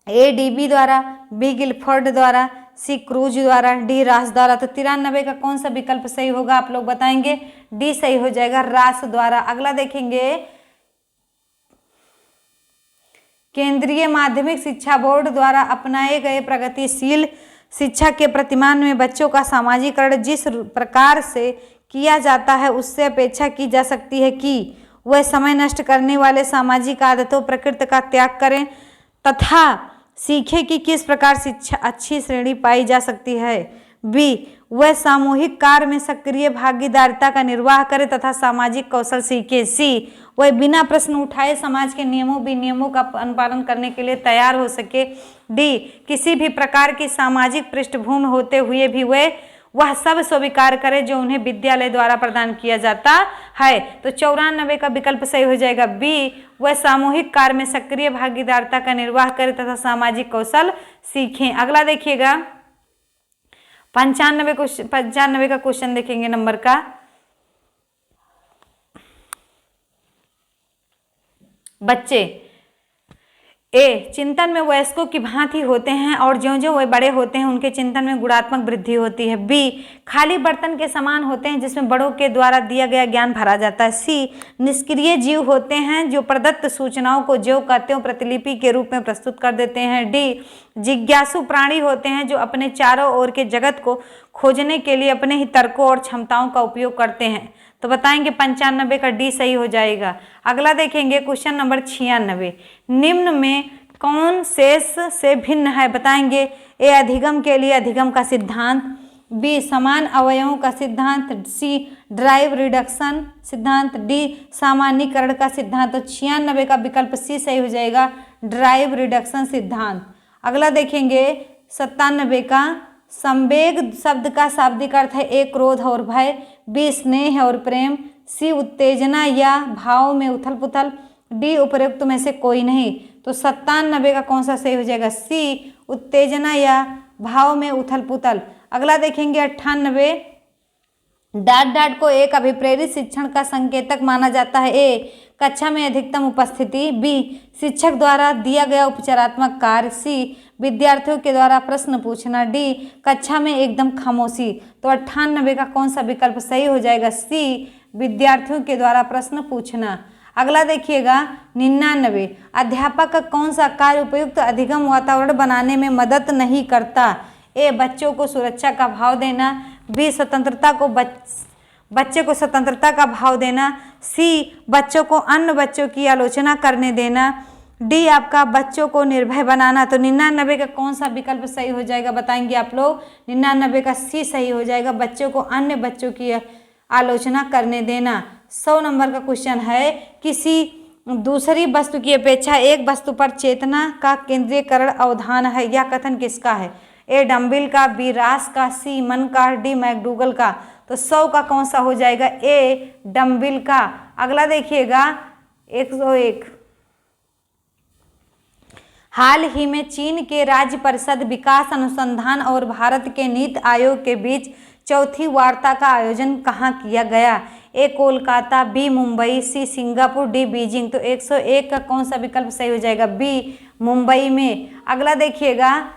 ए, डीबी द्वारा, बी, गिलफोर्ड द्वारा, सी, क्रूज द्वारा, डी, रास द्वारा। तो 93 का कौन सा विकल्प सही होगा? आप लोग बताएंगे। डी सही हो जाएगा, रास द्वारा। अगला देखेंगे केंद्रीय माध्यमिक शिक्षा बोर्ड द्वारा अपनाए गए प्रगतिशील शिक्षा के प्रतिमान में बच्चों का सामाजिकरण जिस प्रकार से किया जाता है उससे अपेक्षा की जा सकती है कि वह समय नष्ट करने वाले सामाजिक आदतों प्रकृति का त्याग करें तथा सीखे कि किस प्रकार शिक्षा अच्छी श्रेणी पाई जा सकती है। बी, वह सामूहिक कार्य में सक्रिय भागीदारिता का निर्वाह करे तथा सामाजिक कौशल सीखे। सी, वह बिना प्रश्न उठाए समाज के नियमों विनियमों का अनुपालन करने के लिए तैयार हो सके। डी, किसी भी प्रकार की सामाजिक पृष्ठभूमि होते हुए भी वह सब स्वीकार करे जो उन्हें विद्यालय द्वारा प्रदान किया जाता है। तो 94 का विकल्प सही हो जाएगा बी, वह सामूहिक कार्य में सक्रिय भागीदारिता का निर्वाह करे तथा सामाजिक कौशल सीखें। अगला देखिएगा 95 का क्वेश्चन देखेंगे नंबर का, बच्चे ए चिंतन में वयस्कों की भांति होते हैं और ज्यों ज्यों वे बड़े होते हैं उनके चिंतन में गुणात्मक वृद्धि होती है। बी खाली बर्तन के समान होते हैं जिसमें बड़ों के द्वारा दिया गया ज्ञान भरा जाता है। सी निष्क्रिय जीव होते हैं जो प्रदत्त सूचनाओं को ज्यों का त्यों प्रतिलिपि के रूप में प्रस्तुत कर देते हैं। डी जिज्ञासु प्राणी होते हैं जो अपने चारों ओर के जगत को खोजने के लिए अपने ही तर्कों और क्षमताओं का उपयोग करते हैं। तो बताएंगे 95 का डी सही हो जाएगा। अगला देखेंगे क्वेश्चन नंबर 96, निम्न में कौन शेष से भिन्न है? बताएंगे ए अधिगम के लिए अधिगम का सिद्धांत, बी समान अवयवों का सिद्धांत, सी ड्राइव रिडक्शन सिद्धांत, डी सामान्यीकरण का सिद्धांत। तो 96 का विकल्प सी सही हो जाएगा, ड्राइव रिडक्शन सिद्धांत। अगला देखेंगे 97 का संवेग शब्द का शाब्दिक अर्थ है ए क्रोध और भय, बी स्नेह और प्रेम, सी उत्तेजना या भाव में उथल पुथल, डी उपरोक्त में से कोई नहीं। तो 97 का कौन सा सही हो जाएगा? सी उत्तेजना या भाव में उथल पुथल। अगला देखेंगे 98, डांट डांट को एक अभिप्रेरित शिक्षण का संकेतक माना जाता है। ए कक्षा में अधिकतम उपस्थिति, बी शिक्षक द्वारा दिया गया उपचारात्मक कार्य, सी विद्यार्थियों के द्वारा प्रश्न पूछना, डी कक्षा में एकदम खामोशी। तो 98 का कौन सा विकल्प सही हो जाएगा? सी विद्यार्थियों के द्वारा प्रश्न पूछना। अगला देखिएगा 99, अध्यापक का कौन सा कार्य उपयुक्त अधिगम वातावरण बनाने में मदद नहीं करता? ए बच्चों को सुरक्षा का भाव देना, बी स्वतंत्रता को बच्चे को स्वतंत्रता का भाव देना, सी बच्चों को अन्य बच्चों की आलोचना करने देना, डी आपका बच्चों को निर्भय बनाना। तो 99 का कौन सा विकल्प सही हो जाएगा? बताएंगे आप लोग। 99 का सी सही हो जाएगा, बच्चों को अन्य बच्चों की आलोचना करने देना। 100 नंबर का क्वेश्चन है, किसी दूसरी वस्तु की अपेक्षा एक वस्तु पर चेतना का केंद्रीकरण अवधान है, यह कथन किसका है? ए डम्बिल का, बी रास का, सी मन का, डी मैकडूगल का। तो 100 का कौन सा हो जाएगा? ए डम्बिल का। अगला देखिएगा 101, हाल ही में चीन के राज्य परिषद विकास अनुसंधान और भारत के नीति आयोग के बीच चौथी वार्ता का आयोजन कहाँ किया गया? A Kolkata, B Mumbai, C Singapore, D Beijing. तो 101 का कौन सा विकल्प सही हो जाएगा? बी मुंबई में। अगला देखिएगा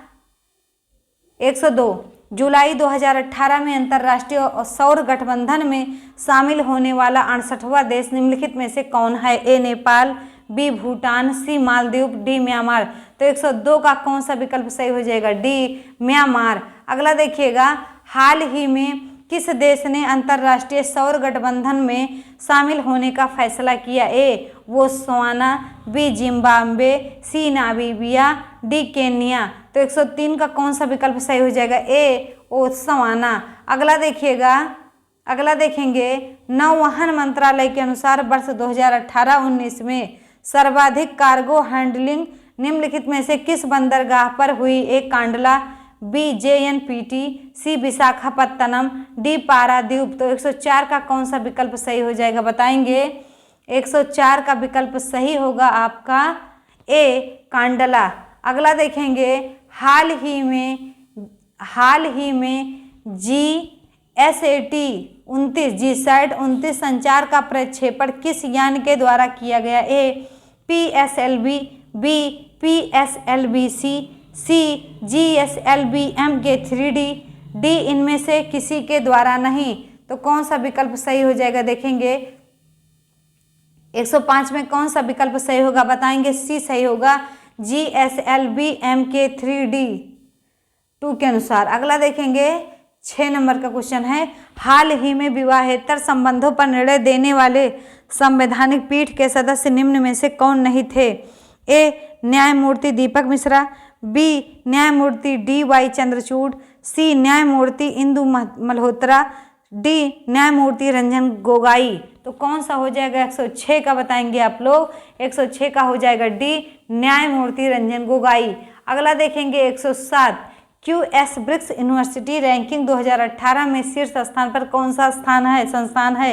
102, जुलाई 2018 में अंतर्राष्ट्रीय सौर गठबंधन में शामिल होने वाला 68वां देश निम्नलिखित में से कौन है? ए नेपाल, बी भूटान, सी मालदीव, डी म्यांमार। तो 102 का कौन सा विकल्प सही हो जाएगा? D Myanmar. अगला देखिएगा, हाल ही में किस देश ने अंतर्राष्ट्रीय सौर गठबंधन में शामिल होने का फैसला किया? ए बोत्सवाना, बी जिम्बाब्वे, सी नामीबिया, डी केन्या। तो 103 का कौन सा विकल्प सही हो जाएगा? ए बोत्सवाना। अगला देखिएगा, अगला देखेंगे नौवहन मंत्रालय के अनुसार वर्ष 2018-19 में सर्वाधिक कार्गो हैंडलिंग निम्नलिखित में से किस बंदरगाह पर हुई? ए कांडला, बी JNPT, सी विशाखापत्तनम, डी पारादीप। तो 104 का कौन सा विकल्प सही हो जाएगा? बताएंगे। 104 का विकल्प सही होगा आपका ए कांडला। अगला देखेंगे, हाल ही में GSAT 29 संचार का प्रक्षेपण किस यान के द्वारा किया गया? ए PSLV, बी PSLV-C, सी GSLV-M के 3D, डी इनमें से किसी के द्वारा नहीं। तो कौन सा विकल्प सही हो जाएगा? देखेंगे 105 में कौन सा विकल्प सही होगा? बताएंगे। सी सही होगा, GSLV-M के 3D 2 के अनुसार। अगला देखेंगे 6 नंबर का क्वेश्चन है, हाल ही में विवाहेतर संबंधों पर निर्णय देने वाले संवैधानिक पीठ के सदस्य निम्न में से कौन नहीं थे? ए न्यायमूर्ति दीपक मिश्रा, बी न्यायमूर्ति DY चंद्रचूड़, सी न्यायमूर्ति इंदु मल्होत्रा, डी न्यायमूर्ति रंजन गोगोई। तो कौन सा हो जाएगा? 106 का बताएंगे आप लोग। 106 का हो जाएगा डी न्यायमूर्ति रंजन गोगोई। अगला देखेंगे 107, QS ब्रिक्स यूनिवर्सिटी रैंकिंग 2018 में शीर्ष स्थान पर कौन सा संस्थान है?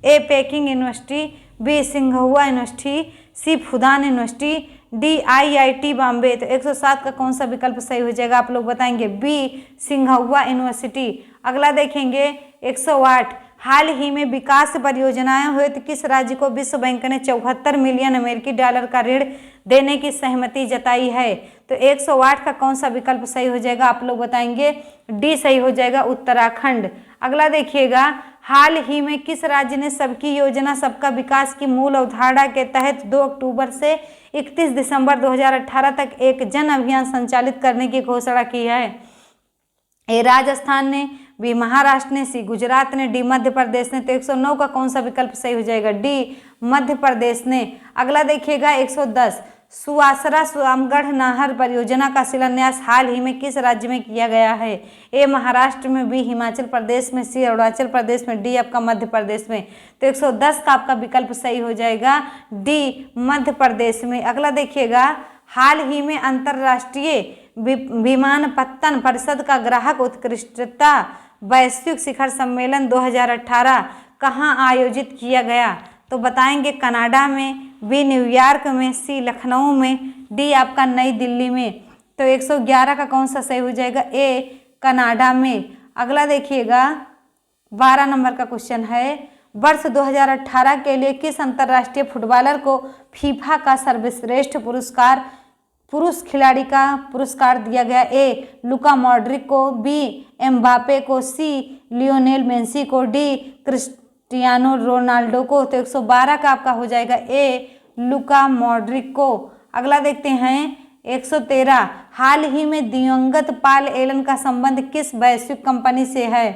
ए पेकिंग यूनिवर्सिटी, बी सिंघुआ University, C Fudan University, D IIT Bombay. तो 107 का कौन सा विकल्प सही हो जाएगा? आप लोग बताएंगे। बी सिंघुआ यूनिवर्सिटी। अगला देखेंगे 108, हाल ही में विकास परियोजनाएं हुए तो किस राज्य को विश्व बैंक ने 74 मिलियन अमेरिकी डॉलर का ऋण देने की सहमति जताई है? तो 108 का कौन सा विकल्प सही हो जाएगा, आप लोग बताएंगे। डी सही हो जाएगा, उत्तराखंड। अगला देखिएगा, हाल ही में किस राज्य ने सबकी योजना सबका विकास की मूल अवधारणा के तहत 2 अक्टूबर से 31 दिसंबर 2018 तक एक जन अभियान संचालित करने की घोषणा की है? ए राजस्थान ने, बी महाराष्ट्र ने, सी गुजरात ने, डी मध्य प्रदेश ने। तो 109 का कौन सा विकल्प सही हो जाएगा, डी मध्य प्रदेश ने। अगला देखिएगा 110, सुवासरा सुआमगढ़ नहर परियोजना का शिलान्यास हाल ही में किस राज्य में किया गया है? ए महाराष्ट्र में, बी हिमाचल प्रदेश में, सी अरुणाचल प्रदेश में, डी आपका मध्य प्रदेश में। तो 110 का आपका विकल्प सही हो जाएगा, डी मध्य प्रदेश में। अगला देखिएगा, हाल ही में अंतर्राष्ट्रीय विमानपत्तन परिषद का ग्राहक उत्कृष्टता वैश्विक शिखर सम्मेलन 2018 कहाँ आयोजित किया गया? तो बताएंगे कनाडा में, बी न्यूयॉर्क में, सी लखनऊ में, डी आपका नई दिल्ली में। तो 111 का कौन सा सही हो जाएगा, ए कनाडा में। अगला देखिएगा 12 नंबर का क्वेश्चन है, वर्ष 2018 के लिए किस अंतर्राष्ट्रीय फुटबॉलर को फीफा का सर्वश्रेष्ठ पुरुष खिलाड़ी का पुरस्कार दिया गया? ए लुका मॉड्रिक को, बी एम्बापे को, सी लियोनेल मेसी को, डी क्रिस्टियानो रोनाल्डो को। तो 112 का आपका हो जाएगा ए लुका मॉड्रिक को। अगला देखते हैं 113, हाल ही में दिवंगत पॉल एलन का संबंध किस वैश्विक कंपनी से है?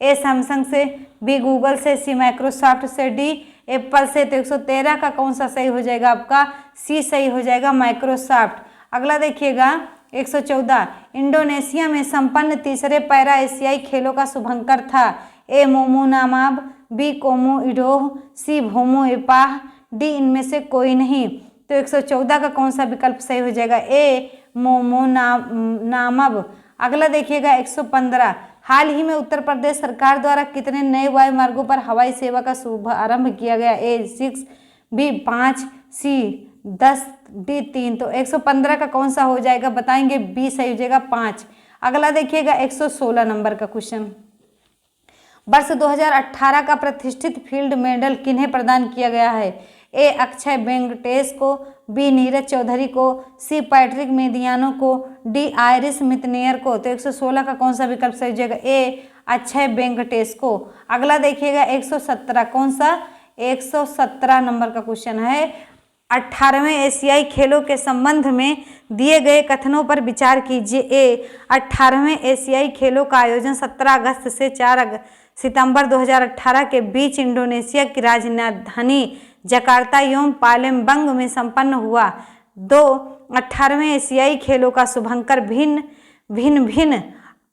ए सैमसंग से, बी गूगल से, सी माइक्रोसॉफ्ट से, डी एप्पल से। तो 113 का कौन सा सही हो जाएगा आपका, सी सही हो जाएगा, माइक्रोसॉफ्ट। अगला देखिएगा 114, इंडोनेशिया में संपन्न तीसरे पैरा एशियाई खेलों का शुभंकर था? ए मोमो नामाब, बी कोमो इडोह, सी भोमो एपाह, डी इनमें से कोई नहीं। तो 114 का कौन सा विकल्प सही हो जाएगा, ए मोमो नामब। अगला देखिएगा 115, हाल ही में उत्तर प्रदेश सरकार द्वारा कितने नए वायु मार्गों पर हवाई सेवा का शुभारंभ किया गया? ए 6, बी 5, सी 10, डी 3। तो 115 का कौन सा हो जाएगा, बताएंगे, बी सही हो जाएगा, 5। अगला देखिएगा 116 नंबर का क्वेश्चन, वर्ष 2018 का प्रतिष्ठित फील्ड मेडल किन्हें प्रदान किया गया है? ए अक्षय वेंकटेश को, बी नीरज चौधरी को, सी पैट्रिक मेदियानो को, डी आयरिस मितनेयर को। तो 116 का कौन सा विकल्प सही हो जाएगा, ए अक्षय वेंकटेश को। अगला देखिएगा 117, कौन सा, 117 नंबर का क्वेश्चन है, 18वें एशियाई खेलों के संबंध में दिए गए कथनों पर विचार कीजिए। ए 18वें एशियाई खेलों का आयोजन 17 अगस्त से 4 सितंबर 2018 के बीच इंडोनेशिया की राजधानी जकार्ता एवं पालेमबंग में संपन्न हुआ। 18वें एशियाई खेलों का शुभंकर भिन्न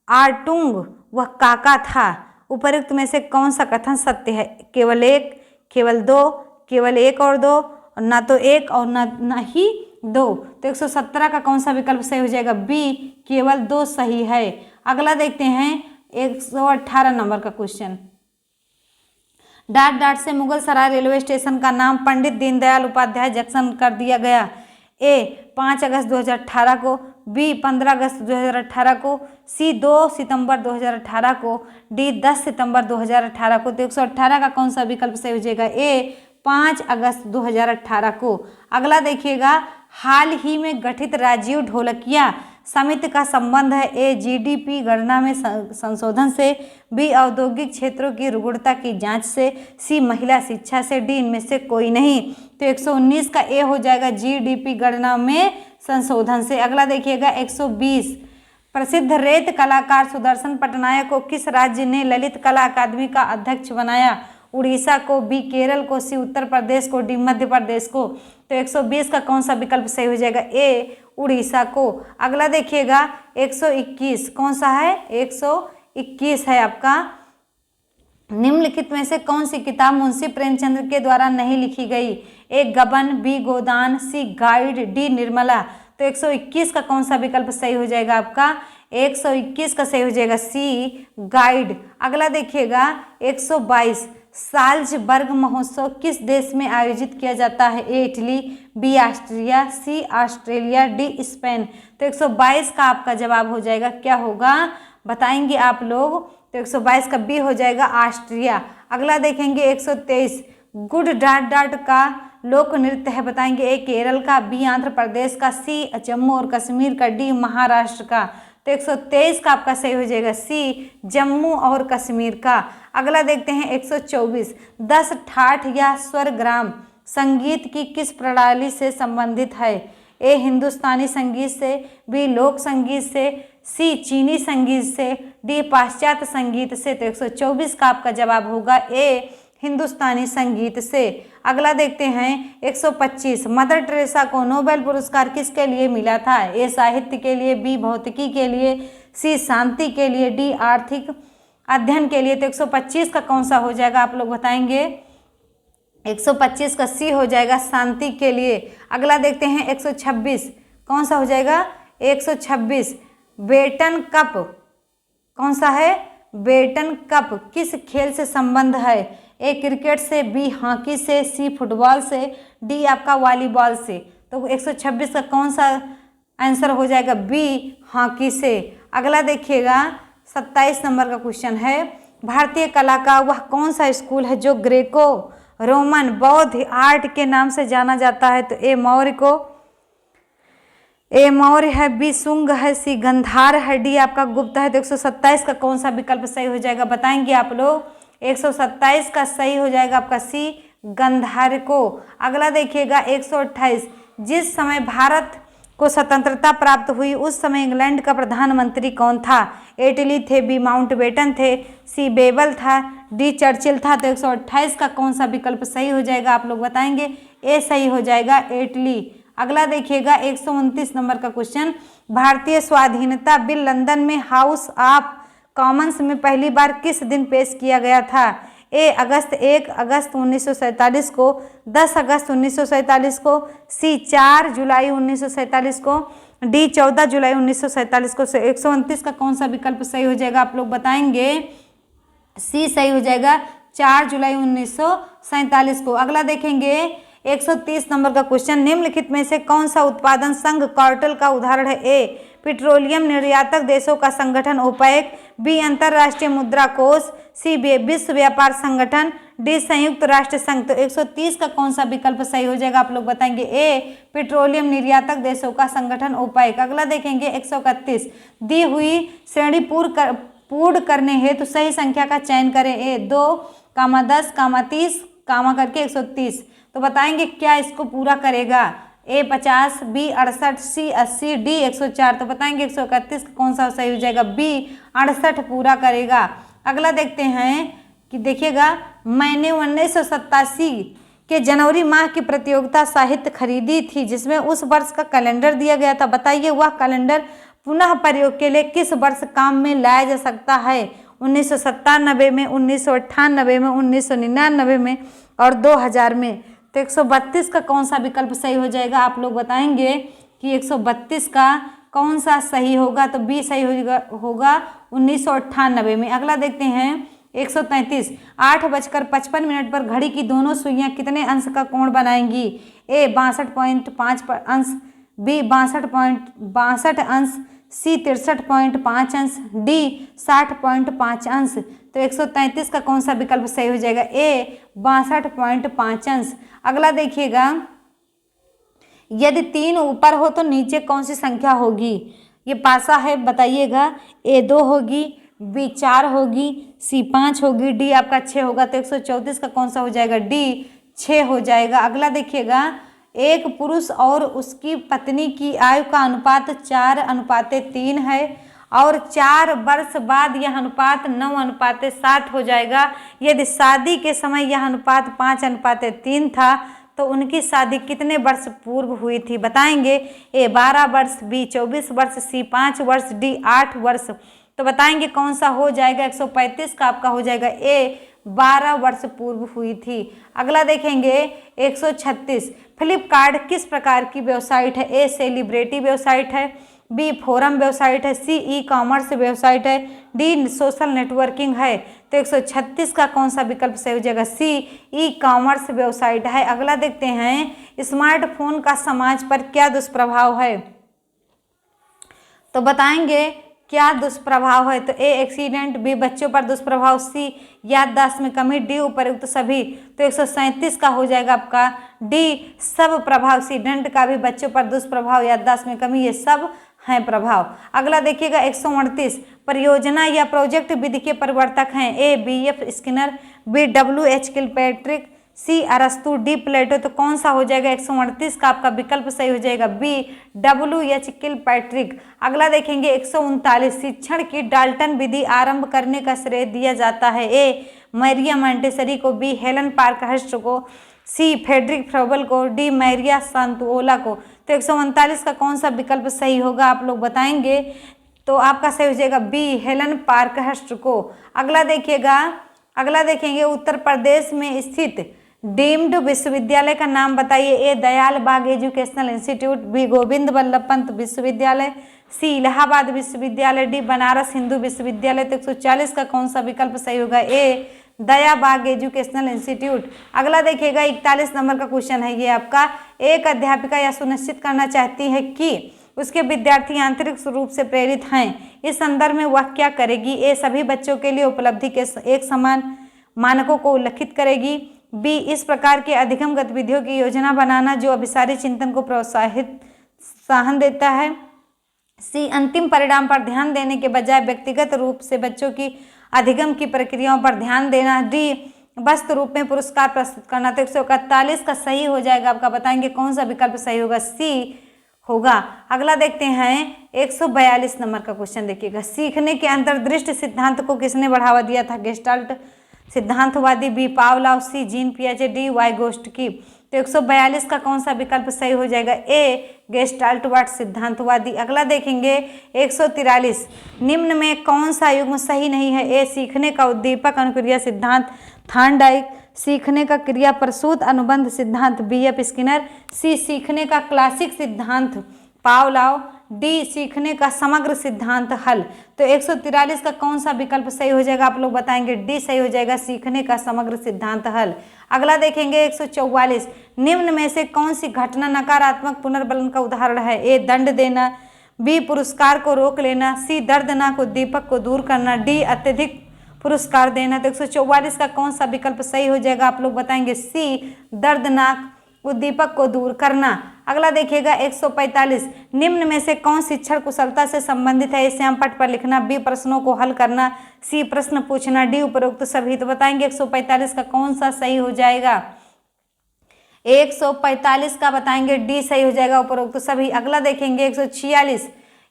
आर्टुंग व काका था। उपरोक्त में से कौन सा कथन सत्य है? केवल एक, केवल दो, केवल एक और दो, ना तो एक और ना ही दो। तो 117 का कौन सा विकल्प सही हो जाएगा, बी केवल 2 सही है। अगला देखते हैं 118 नंबर का क्वेश्चन, डाट से मुगल सराय रेलवे स्टेशन का नाम पंडित दीनदयाल उपाध्याय जंक्शन कर दिया गया। ए 5 अगस्त 2018 को, बी 15 अगस्त 2018 को, सी 2 सितंबर 2018 को, डी 10 सितंबर 2018 को। तो 118 का कौन सा विकल्प सही हो जाएगा, ए 5 अगस्त 2018 को। अगला देखिएगा, हाल ही में गठित राजीव ढोलकिया समिति का संबंध है? ए जीडीपी गणना में संशोधन से, बी औद्योगिक क्षेत्रों की रुग्णता की जांच से, सी महिला शिक्षा से, डी इनमें से कोई नहीं। तो 119 का ए हो जाएगा, जीडीपी गणना में संशोधन से। अगला देखिएगा 120, प्रसिद्ध रेत कलाकार सुदर्शन पटनायक को किस राज्य ने ललित कला अकादमी का अध्यक्ष बनाया? उड़ीसा को, बी केरल को, सी उत्तर प्रदेश को, डी मध्य प्रदेश को। तो 120 का कौन सा विकल्प सही हो जाएगा, ए उड़ीसा को। अगला देखिएगा 121, कौन सा है, 121 है आपका, निम्नलिखित में से कौन सी किताब मुंशी प्रेमचंद के द्वारा नहीं लिखी गई? ए गबन, बी गोदान, सी गाइड, डी निर्मला। तो 121 का कौन सा विकल्प सही हो जाएगा आपका, 121 का सही हो जाएगा सी गाइड। अगला देखिएगा 122, साल्जबर्ग महोत्सव किस देश में आयोजित किया जाता है? A Italy, B Austria, C Australia, D Spain. तो 122 का आपका जवाब हो जाएगा, क्या होगा बताएंगे आप लोग, तो 122 का बी हो जाएगा ऑस्ट्रिया। अगला देखेंगे 123 गुड डॉट डॉट का लोक नृत्य है, बताएंगे ए केरल का, बी आंध्र प्रदेश का, सी जम्मू और कश्मीर का, डी महाराष्ट्र का। तो 123 का आपका सही हो जाएगा सी जम्मू और कश्मीर का। अगला देखते हैं 124 10 ठाठ या स्वरग्राम संगीत की किस प्रणाली से संबंधित है, ए हिंदुस्तानी संगीत से, बी लोक संगीत से, सी चीनी संगीत से, डी पाश्चात्य संगीत से। तो 124 का आपका जवाब होगा ए हिंदुस्तानी संगीत से। अगला देखते हैं 125 मदर टेरेसा को नोबेल पुरस्कार किसके लिए मिला था, ए साहित्य के लिए, बी भौतिकी के लिए, सी शांति के लिए, डी आर्थिक अध्ययन के लिए। तो 125 का कौन सा हो जाएगा आप लोग बताएंगे, 125 का सी हो जाएगा शांति के लिए। अगला देखते हैं 126 कौन सा हो जाएगा, 126 बेटन कप कौन सा है, बेटन कप किस खेल से संबंध है, ए क्रिकेट से, बी हॉकी से, सी फुटबॉल से, डी आपका वॉलीबॉल से। तो 126 का कौन सा आंसर हो जाएगा, बी हॉकी से। अगला देखिएगा 27 नंबर का क्वेश्चन है, भारतीय कला का वह कौन सा स्कूल है जो ग्रेको रोमन बौद्ध आर्ट के नाम से जाना जाता है, तो ए मौर्य है, बी शुंग है, सी गंधार है, डी आपका गुप्त है। तो 127 का कौन सा विकल्प सही हो जाएगा बताएंगे आप लोग, 127 का सही हो जाएगा आपका सी गंधार को। अगला देखिएगा 128 जिस समय भारत को स्वतंत्रता प्राप्त हुई उस समय इंग्लैंड का प्रधानमंत्री कौन था, एटली थे, बी माउंटबेटन थे, सी बेबल था, डी चर्चिल था। तो 128 का कौन सा विकल्प सही हो जाएगा आप लोग बताएंगे, ए सही हो जाएगा एटली। अगला देखिएगा 129 नंबर का क्वेश्चन, भारतीय स्वाधीनता बिल लंदन में हाउस ऑफ कॉमन्स में पहली बार किस दिन पेश किया गया था, ए अगस्त 1 अगस्त 1947 को, 10 अगस्त 1947 को, सी 4 जुलाई 1947 को, डी 14 जुलाई 1947 को। 129 का कौन सा विकल्प सही हो जाएगा आप लोग बताएंगे, सी सही हो जाएगा 4 जुलाई 1947 को। अगला देखेंगे 130 नंबर का क्वेश्चन, निम्नलिखित में से कौन सा उत्पादन संघ कार्टेल का उदाहरण है, ए पेट्रोलियम निर्यातक देशों का संगठन ओपेक, बी अंतर्राष्ट्रीय मुद्रा कोष, सी विश्व व्यापार संगठन, डी संयुक्त राष्ट्र संघ। तो 130 का कौन सा विकल्प सही हो जाएगा आप लोग बताएंगे, ए पेट्रोलियम निर्यातक देशों का संगठन ओपेक। अगला देखेंगे 131 दी हुई श्रेणी पूर्ण करने हेतु सही संख्या का चयन करें, ए 2, 10, 30 करके 130। तो बताएंगे क्या इसको पूरा करेगा, ए 50, बी 68, सी 80, डी 104। तो बताएंगे 131 कौन सा सही हो जाएगा, बी 68 पूरा करेगा। अगला देखते हैं कि देखिएगा मैंने 1987 के जनवरी माह की प्रतियोगिता साहित्य खरीदी थी जिसमें उस वर्ष का कैलेंडर दिया गया था, बताइए वह कैलेंडर पुनः प्रयोग के लिए किस वर्ष काम में लाया जा सकता है, 1997 में, 1998 में, 1999 में और 2000 में। तो 132 का कौन सा विकल्प सही हो जाएगा आप लोग बताएंगे कि 132 का कौन सा सही होगा, तो बी सही होगा 1998 में। अगला देखते हैं 133 8:55 पर घड़ी की दोनों सुइयां कितने अंश का कोण बनाएंगी, ए 62.5 अंश, बी 62 अंश, सी 63.5 अंश, डी 60.5 अंश। तो 133 का कौन सा विकल्प सही हो जाएगा, ए 62.5 अंश। अगला देखिएगा यदि 3 ऊपर हो तो नीचे कौन सी संख्या होगी, ये पासा है बताइएगा, ए 2 होगी, बी 4 होगी, सी 5 होगी, डी आपका 6 होगा। तो 134 का कौन सा हो जाएगा, डी 6 हो जाएगा। अगला देखिएगा एक पुरुष और उसकी पत्नी की आयु का अनुपात 4:3 है और 4 वर्ष बाद यह अनुपात 9:7 हो जाएगा। यदि शादी के समय यह अनुपात 5:3 था तो उनकी शादी कितने वर्ष पूर्व हुई थी बताएंगे, ए 12 वर्ष, बी 24 वर्ष, सी 5 वर्ष, डी 8 वर्ष। तो बताएंगे कौन सा हो जाएगा, 135 का आपका हो जाएगा ए 12 वर्ष पूर्व हुई थी। अगला देखेंगे 136 फ्लिपकार्ट किस प्रकार की वेबसाइट है, ए सेलिब्रिटी वेबसाइट है, बी फोरम वेबसाइट है, सी ई कॉमर्स वेबसाइट है, डी सोशल नेटवर्किंग है। तो 136 का कौन सा विकल्प सही हो जाएगा, सी ई कॉमर्स वेबसाइट है। अगला देखते हैं स्मार्टफोन का समाज पर क्या दुष्प्रभाव है, तो बताएंगे क्या दुष्प्रभाव है? तो ए एक्सीडेंट, बी बच्चों पर दुष्प्रभाव, सी याददाश्त में कमी, डी उपयुक्त सभी। तो 137 का हो जाएगा आपका डी सब प्रभाव। एक्सीडेंट का भी, बच्चों पर दुष्प्रभाव, याददाश्त में कमी, ये सब हैं प्रभाव। अगला देखिएगा 138, परियोजना या प्रोजेक्ट विधि के प्रवर्तक हैं। A B F Skinner, B W H Kilpatrick, C अरस्तु, डी प्लेटो। तो कौन सा हो जाएगा 138 का आपका विकल्प सही हो जाएगा बी डब्ल्यू एच किलपैट्रिक। अगला देखेंगे 139, शिक्षण की डाल्टन विधि आरंभ करने का श्रेय दिया जाता है। ए मैरिया मॉन्टेसरी को, बी हेलन पार्कहर्स्ट को, सी फ्रेडरिक फ्रोबल को, डी मैरिया सांतुओला को। तो 139 का कौन सा विकल्प सही होगा आप लोग बताएंगे? तो आपका सही हो जाएगा बी हेलन पार्कहर्स्ट को। अगला देखिएगा, अगला देखेंगे उत्तर प्रदेश में स्थित डीम्ड विश्वविद्यालय का नाम बताइए। A Dayal Bagh educational institute, B Govind Vallabh Pant विश्वविद्यालय, सी इलाहाबाद विश्वविद्यालय, डी बनारस हिंदू विश्वविद्यालय। तो 140 का कौन सा विकल्प सही होगा? ए दया बाग एजुकेशनल इंस्टीट्यूट। अगला देखिएगा 41 नंबर का क्वेश्चन है ये आपका। एक अध्यापिका यह सुनिश्चित करना चाहती है कि उसके विद्यार्थी आंतरिक रूप से प्रेरित हैं। इस संदर्भ में वह क्या करेगी? ए सभी बच्चों के लिए उपलब्धि के एक समान मानकों को उल्लिखित करेगी, बी इस प्रकार के अधिगम गतिविधियों की योजना बनाना जो अभिसारी चिंतन को प्रोत्साहन देता है, सी अंतिम परिणाम पर ध्यान देने के बजाय व्यक्तिगत रूप से बच्चों की अधिगम की प्रक्रियाओं पर ध्यान देना, डी वस्तु रूप में पुरस्कार प्रस्तुत करना। तो 141 का सही हो जाएगा आपका, बताएंगे कौन सा विकल्प सही होगा? सी होगा। अगला देखते हैं 142 नंबर का क्वेश्चन देखिएगा। सीखने के अंतर्दृष्टि सिद्धांत को किसने बढ़ावा दिया था? गेस्टाल्ट सिद्धांतवादी, बी पावलोव, सी जीन पियाजे, डी वाइगोस्टकी। तो 142 का कौन सा विकल्प सही हो जाएगा? ए गेस्टाल्टवाद सिद्धांतवादी। अगला देखेंगे 143, निम्न में कौन सा युग्म सही नहीं है? ए सीखने का उद्दीपक अनुक्रिया सिद्धांत थार्नडाइक, सीखने का क्रिया प्रसूत अनुबंध सिद्धांत बी एफ स्किनर, सी सीखने का क्लासिक सिद्धांत पावलोव, डी सीखने का समग्र सिद्धांत हल। तो 143 का कौन सा विकल्प सही हो जाएगा आप लोग बताएंगे? डी सही हो जाएगा, सीखने का समग्र सिद्धांत हल। अगला देखेंगे 144, निम्न में से कौन सी घटना नकारात्मक पुनर्बलन का उदाहरण है? ए दंड देना, बी पुरस्कार को रोक लेना, सी दर्दनाक उद्दीपक को दूर करना, डी अत्यधिक पुरस्कार देना। तो 144 का कौन सा विकल्प सही हो जाएगा आप लोग बताएंगे? सी दर्दनाक उद्दीपक को दूर करना। अगला देखिएगा 145, निम्न में से कौन शिक्षण कुशलता से संबंधित है? ए श्याम पट पर लिखना, बी प्रश्नों को हल करना, सी प्रश्न पूछना, डी उपरोक्त सभी। तो बताएंगे 145 का कौन सा सही हो जाएगा? 145 का बताएंगे डी सही हो जाएगा, उपरोक्त सभी। अगला देखेंगे 146,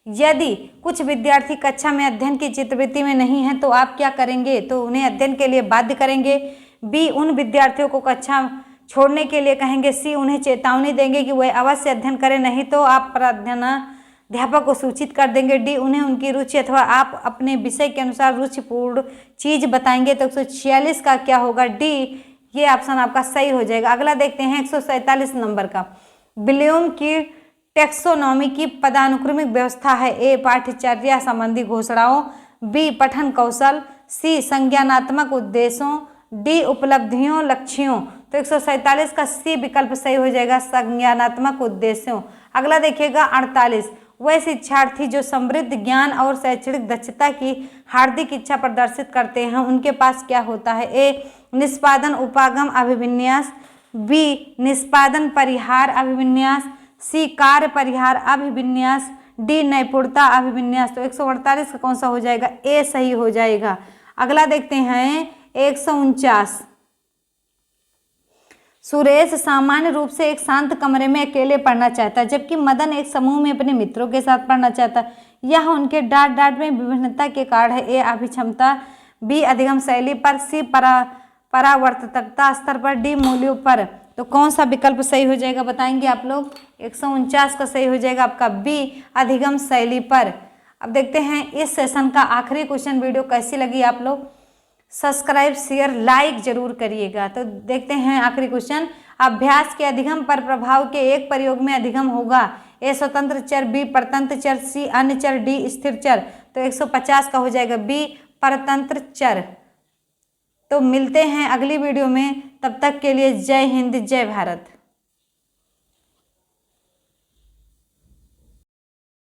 यदि कुछ विद्यार्थी कक्षा में अध्ययन की चित्तवृत्ति में नहीं है तो आप क्या करेंगे? तो उन्हें अध्ययन के लिए बाध्य करेंगे, बी उन विद्यार्थियों को कक्षा छोड़ने के लिए कहेंगे, सी उन्हें चेतावनी देंगे कि वह अवश्य अध्ययन करें, नहीं तो आप प्राध्यापक को सूचित कर देंगे, डी उन्हें उनकी रुचि अथवा आप अपने विषय के अनुसार रुचिपूर्ण चीज बताएंगे। तो 146 का क्या होगा? डी ये ऑप्शन आपका सही हो जाएगा। अगला देखते हैं 147 नंबर का, ब्लूम की टेक्सोनॉमी की पदानुक्रमिक व्यवस्था है। ए पाठ्यचर्या संबंधी घोषणाओं, बी पठन कौशल, सी संज्ञानात्मक उद्देश्यों, डी उपलब्धियों लक्ष्यों। तो 147 का सी विकल्प सही हो जाएगा, संज्ञानात्मक उद्देश्यों। अगला देखिएगा 48, वह शिक्षार्थी जो समृद्ध ज्ञान और शैक्षणिक दक्षता की हार्दिक इच्छा प्रदर्शित करते हैं उनके पास क्या होता है? ए निष्पादन उपागम अभिविन्यास, बी निष्पादन परिहार अभिविन्यास, सी कार्य परिहार अभिविन्यास, डी नैपुणता अभिविन्यास। तो 148 का कौन सा हो जाएगा? ए सही हो जाएगा। अगला देखते हैं 149, सुरेश सामान्य रूप से एक शांत कमरे में अकेले पढ़ना चाहता है जबकि मदन एक समूह में अपने मित्रों के साथ पढ़ना चाहता है। यह उनके डांट में विभिन्नता के कारण है। ए अभिक्षमता, बी अधिगम शैली पर, सी परावर्तकता स्तर पर, डी मूल्यों पर। तो कौन सा विकल्प सही हो जाएगा बताएंगे आप लोग? 149 का सही हो जाएगा आपका बी अधिगम शैली पर। अब देखते हैं इस सेशन का आखिरी क्वेश्चन। वीडियो कैसी लगी आप लोग सब्सक्राइब शेयर लाइक जरूर करिएगा। तो देखते हैं आखिरी क्वेश्चन, अभ्यास के अधिगम पर प्रभाव के एक प्रयोग में अधिगम होगा। ए स्वतंत्र चर, बी परतंत्र चर, सी अन्य चर, डी स्थिर चर। तो 150 का हो जाएगा बी परतंत्र चर। तो मिलते हैं अगली वीडियो में, तब तक के लिए जय हिंद जय भारत।